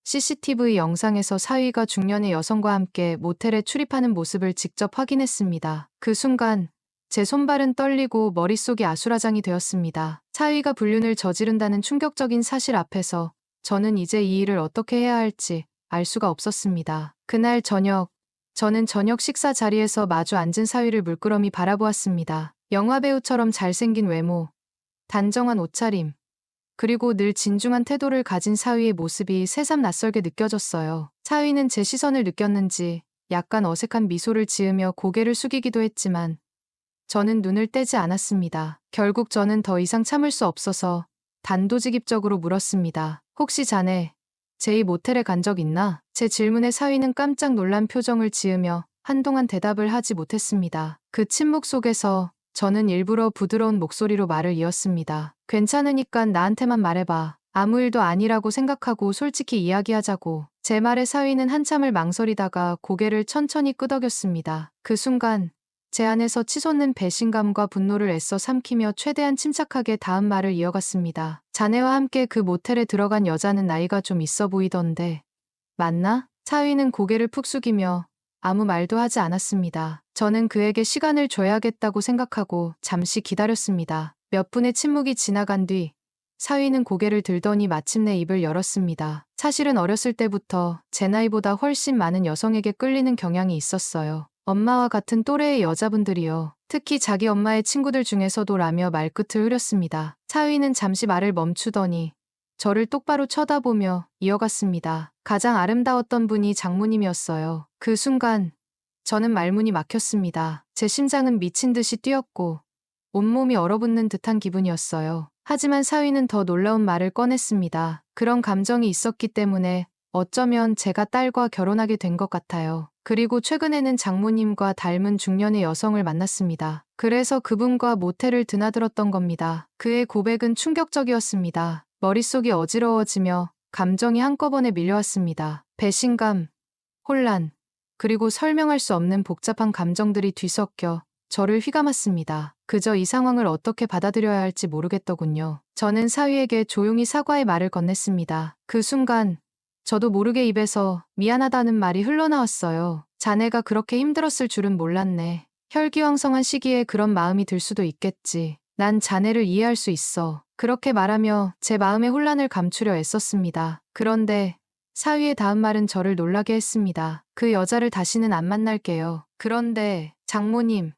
Speaker 2: CCTV 영상에서 사위가 중년의 여성과 함께 모텔에 출입하는 모습을 직접 확인했습니다. 그 순간 제 손발은 떨리고 머릿속이 아수라장이 되었습니다. 사위가 불륜을 저지른다는 충격적인 사실 앞에서 저는 이제 이 일을 어떻게 해야 할지 알 수가 없었습니다. 그날 저녁, 저는 저녁 식사 자리에서 마주 앉은 사위를 물끄러미 바라보았습니다. 영화배우처럼 잘생긴 외모, 단정한 옷차림, 그리고 늘 진중한 태도를 가진 사위의 모습이 새삼 낯설게 느껴졌어요. 사위는 제 시선을 느꼈는지 약간 어색한 미소를 지으며 고개를 숙이기도 했지만 저는 눈을 떼지 않았습니다. 결국 저는 더 이상 참을 수 없어서 단도직입적으로 물었습니다. 혹시 자네 제 이 모텔에 간 적 있나? 제 질문에 사위는 깜짝 놀란 표정을 지으며 한동안 대답을 하지 못했습니다. 그 침묵 속에서 저는 일부러 부드러운 목소리로 말을 이었습니다. 괜찮으니까 나한테만 말해봐. 아무 일도 아니라고 생각하고 솔직히 이야기하자고. 제 말에 사위는 한참을 망설이다가 고개를 천천히 끄덕였습니다. 그 순간 제 안에서 치솟는 배신감과 분노를 애써 삼키며 최대한 침착하게 다음 말을 이어갔습니다. 자네와 함께 그 모텔에 들어간 여자는 나이가 좀 있어 보이던데 맞나? 사위는 고개를 푹 숙이며 아무 말도 하지 않았습니다. 저는 그에게 시간을 줘야겠다고 생각하고 잠시 기다렸습니다. 몇 분의 침묵이 지나간 뒤 사위는 고개를 들더니 마침내 입을 열었습니다. 사실은 어렸을 때부터 제 나이보다 훨씬 많은 여성에게 끌리는 경향이 있었어요. 엄마와 같은 또래의 여자분들이요. 특히 자기 엄마의 친구들 중에서도 라며 말끝을 흐렸습니다. 사위는 잠시 말을 멈추더니 저를 똑바로 쳐다보며 이어갔습니다. 가장 아름다웠던 분이 장모님이었어요. 그 순간 저는 말문이 막혔습니다. 제 심장은 미친 듯이 뛰었고 온몸이 얼어붙는 듯한 기분이었어요. 하지만 사위는 더 놀라운 말을 꺼냈습니다. 그런 감정이 있었기 때문에 어쩌면 제가 딸과 결혼하게 된 것 같아요. 그리고 최근에는 장모님과 닮은 중년의 여성을 만났습니다. 그래서 그분과 모텔을 드나들었던 겁니다. 그의 고백은 충격적이었습니다. 머릿속이 어지러워지며 감정이 한꺼번에 밀려왔습니다. 배신감, 혼란, 그리고 설명할 수 없는 복잡한 감정들이 뒤섞여 저를 휘감았습니다. 그저 이 상황을 어떻게 받아들여야 할지 모르겠더군요. 저는 사위에게 조용히 사과의 말을 건넸습니다. 그 순간 저도 모르게 입에서 미안하다는 말이 흘러나왔어요. 자네가 그렇게 힘들었을 줄은 몰랐네. 혈기왕성한 시기에 그런 마음이 들 수도 있겠지. 난 자네를 이해할 수 있어. 그렇게 말하며 제 마음의 혼란을 감추려 애썼습니다. 그런데 사위의 다음 말은 저를 놀라게 했습니다. 그 여자를 다시는 안 만날게요. 그런데 장모님,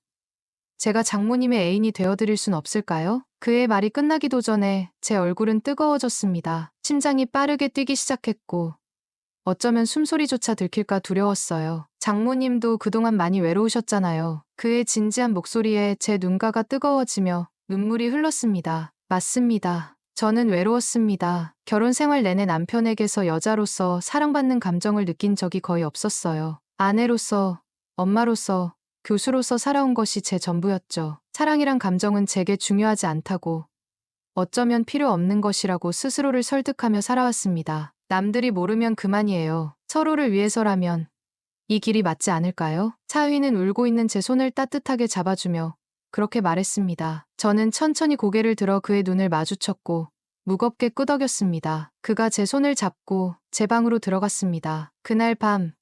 Speaker 2: 제가 장모님의 애인이 되어드릴 순 없을까요? 그의 말이 끝나기도 전에 제 얼굴은 뜨거워졌습니다. 심장이 빠르게 뛰기 시작했고 어쩌면 숨소리조차 들킬까 두려웠어요. 장모님도 그동안 많이 외로우셨잖아요. 그의 진지한 목소리에 제 눈가가 뜨거워지며 눈물이 흘렀습니다. 맞습니다. 저는 외로웠습니다. 결혼 생활 내내 남편에게서 여자로서 사랑받는 감정을 느낀 적이 거의 없었어요. 아내로서, 엄마로서, 교수로서 살아온 것이 제 전부였죠. 사랑이란 감정은 제게 중요하지 않다고, 어쩌면 필요 없는 것이라고 스스로를 설득하며 살아왔습니다. 남들이 모르면 그만이에요. 서로를 위해서라면 이 길이 맞지 않을까요? 사위는 울고 있는 제 손을 따뜻하게 잡아주며 그렇게 말했습니다. 저는 천천히 고개를 들어 그의 눈을 마주쳤고 무겁게 끄덕였습니다. 그가 제 손을 잡고 제 방으로 들어갔습니다. 그날 밤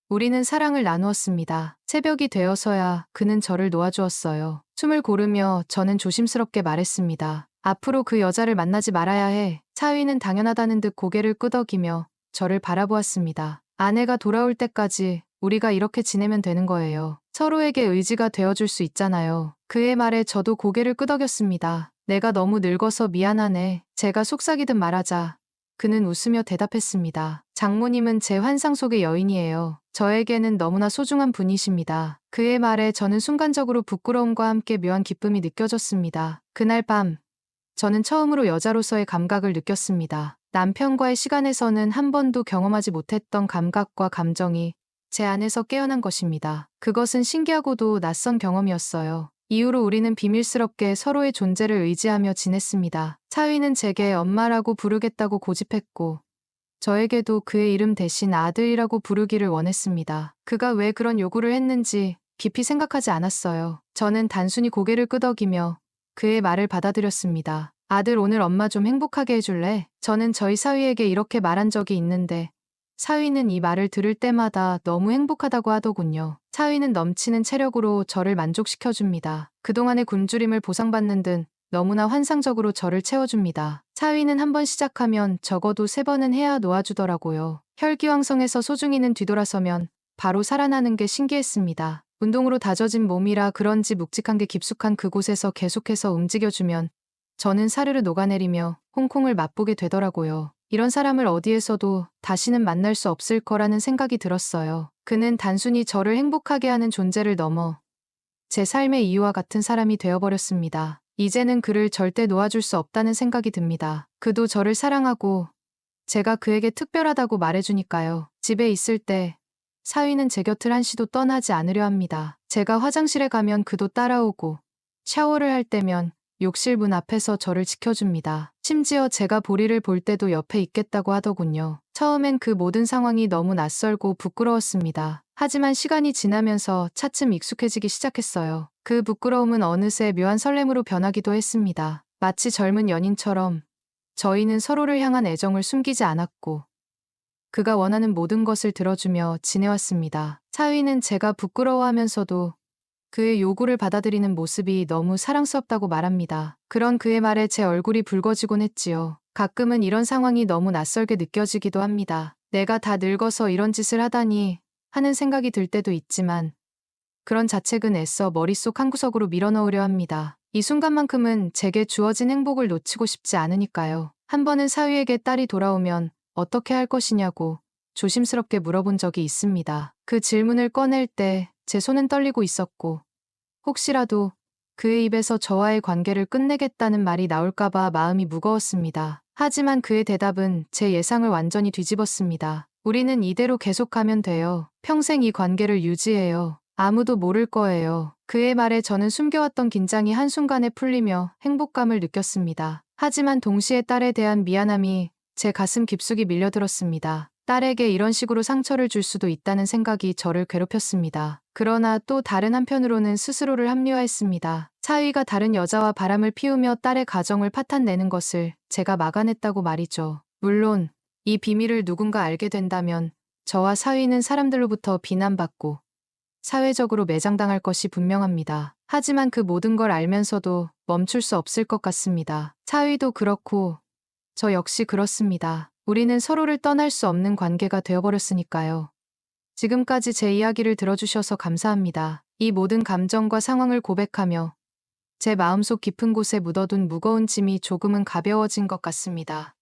Speaker 2: 우리는 사랑을 나누었습니다. 새벽이 되어서야 그는 저를 놓아주었어요. 숨을 고르며 저는 조심스럽게 말했습니다. 앞으로 그 여자를 만나지 말아야 해. 사위는 당연하다는 듯 고개를 끄덕이며 저를 바라보았습니다. 아내가 돌아올 때까지 우리가 이렇게 지내면 되는 거예요. 서로에게 의지가 되어줄 수 있잖아요. 그의 말에 저도 고개를 끄덕였습니다. 내가 너무 늙어서 미안하네. 제가 속삭이듯 말하자 그는 웃으며 대답했습니다. 장모님은 제 환상 속의 여인이에요. 저에게는 너무나 소중한 분이십니다. 그의 말에 저는 순간적으로 부끄러움과 함께 묘한 기쁨이 느껴졌습니다. 그날 밤 저는 처음으로 여자로서의 감각을 느꼈습니다. 남편과의 시간에서는 한 번도 경험하지 못했던 감각과 감정이 제 안에서 깨어난 것입니다. 그것은 신기하고도 낯선 경험이었어요. 이후로 우리는 비밀스럽게 서로의 존재를 의지하며 지냈습니다. 사위는 제게 엄마라고 부르겠다고 고집했고 저에게도 그의 이름 대신 아들이라고 부르기를 원했습니다. 그가 왜 그런 요구를 했는지 깊이 생각하지 않았어요. 저는 단순히 고개를 끄덕이며 그의 말을 받아들였습니다. 아들, 오늘 엄마 좀 행복하게 해줄래? 저는 저희 사위에게 이렇게 말한 적이 있는데 사위는 이 말을 들을 때마다 너무 행복하다고 하더군요. 사위는 넘치는 체력으로 저를 만족시켜줍니다. 그동안의 굶주림을 보상받는 듯 너무나 환상적으로 저를 채워줍니다. 사위는 한 번 시작하면 적어도 3번은 해야 놓아주더라고요. 혈기왕성해서 소중이는 뒤돌아서면 바로 살아나는 게 신기했습니다. 운동으로 다져진 몸이라 그런지 묵직한 게 깊숙한 그곳에서 계속해서 움직여주면 저는 사르르 녹아내리며 홍콩을 맛보게 되더라고요. 이런 사람을 어디에서도 다시는 만날 수 없을 거라는 생각이 들었어요. 그는 단순히 저를 행복하게 하는 존재를 넘어 제 삶의 이유와 같은 사람이 되어버렸습니다. 이제는 그를 절대 놓아줄 수 없다는 생각이 듭니다. 그도 저를 사랑하고 제가 그에게 특별하다고 말해주니까요. 집에 있을 때 사위는 제 곁을 한시도 떠나지 않으려 합니다. 제가 화장실에 가면 그도 따라오고 샤워를 할 때면 욕실 문 앞에서 저를 지켜줍니다. 심지어 제가 볼일을 볼 때도 옆에 있겠다고 하더군요. 처음엔 그 모든 상황이 너무 낯설고 부끄러웠습니다. 하지만 시간이 지나면서 차츰 익숙해지기 시작했어요. 그 부끄러움은 어느새 묘한 설렘으로 변하기도 했습니다. 마치 젊은 연인처럼 저희는 서로를 향한 애정을 숨기지 않았고 그가 원하는 모든 것을 들어주며 지내왔습니다. 사위는 제가 부끄러워하면서도 그의 요구를 받아들이는 모습이 너무 사랑스럽다고 말합니다. 그런 그의 말에 제 얼굴이 붉어지곤 했지요. 가끔은 이런 상황이 너무 낯설게 느껴지기도 합니다. 내가 다 늙어서 이런 짓을 하다니 하는 생각이 들 때도 있지만 그런 자책은 애써 머릿속 한구석으로 밀어넣으려 합니다. 이 순간만큼은 제게 주어진 행복을 놓치고 싶지 않으니까요. 한 번은 사위에게 딸이 돌아오면 어떻게 할 것이냐고 조심스럽게 물어본 적이 있습니다. 그 질문을 꺼낼 때 제 손은 떨리고 있었고 혹시라도 그의 입에서 저와의 관계를 끝내겠다는 말이 나올까봐 마음이 무거웠습니다. 하지만 그의 대답은 제 예상을 완전히 뒤집었습니다. 우리는 이대로 계속가면 돼요. 평생 이 관계를 유지해요. 아무도 모를 거예요. 그의 말에 저는 숨겨왔던 긴장이 한순간에 풀리며 행복감을 느꼈습니다. 하지만 동시에 딸에 대한 미안함이 제 가슴 깊숙이 밀려들었습니다. 딸에게 이런 식으로 상처를 줄 수도 있다는 생각이 저를 괴롭혔습니다. 그러나 또 다른 한편으로는 스스로를 합리화했습니다. 사위가 다른 여자와 바람을 피우며 딸의 가정을 파탄내는 것을 제가 막아냈다고 말이죠. 물론 이 비밀을 누군가 알게 된다면 저와 사위는 사람들로부터 비난받고 사회적으로 매장당할 것이 분명합니다. 하지만 그 모든 걸 알면서도 멈출 수 없을 것 같습니다. 사위도 그렇고 저 역시 그렇습니다. 우리는 서로를 떠날 수 없는 관계가 되어버렸으니까요. 지금까지 제 이야기를 들어주셔서 감사합니다. 이 모든 감정과 상황을 고백하며 제 마음속 깊은 곳에 묻어둔 무거운 짐이 조금은 가벼워진 것 같습니다.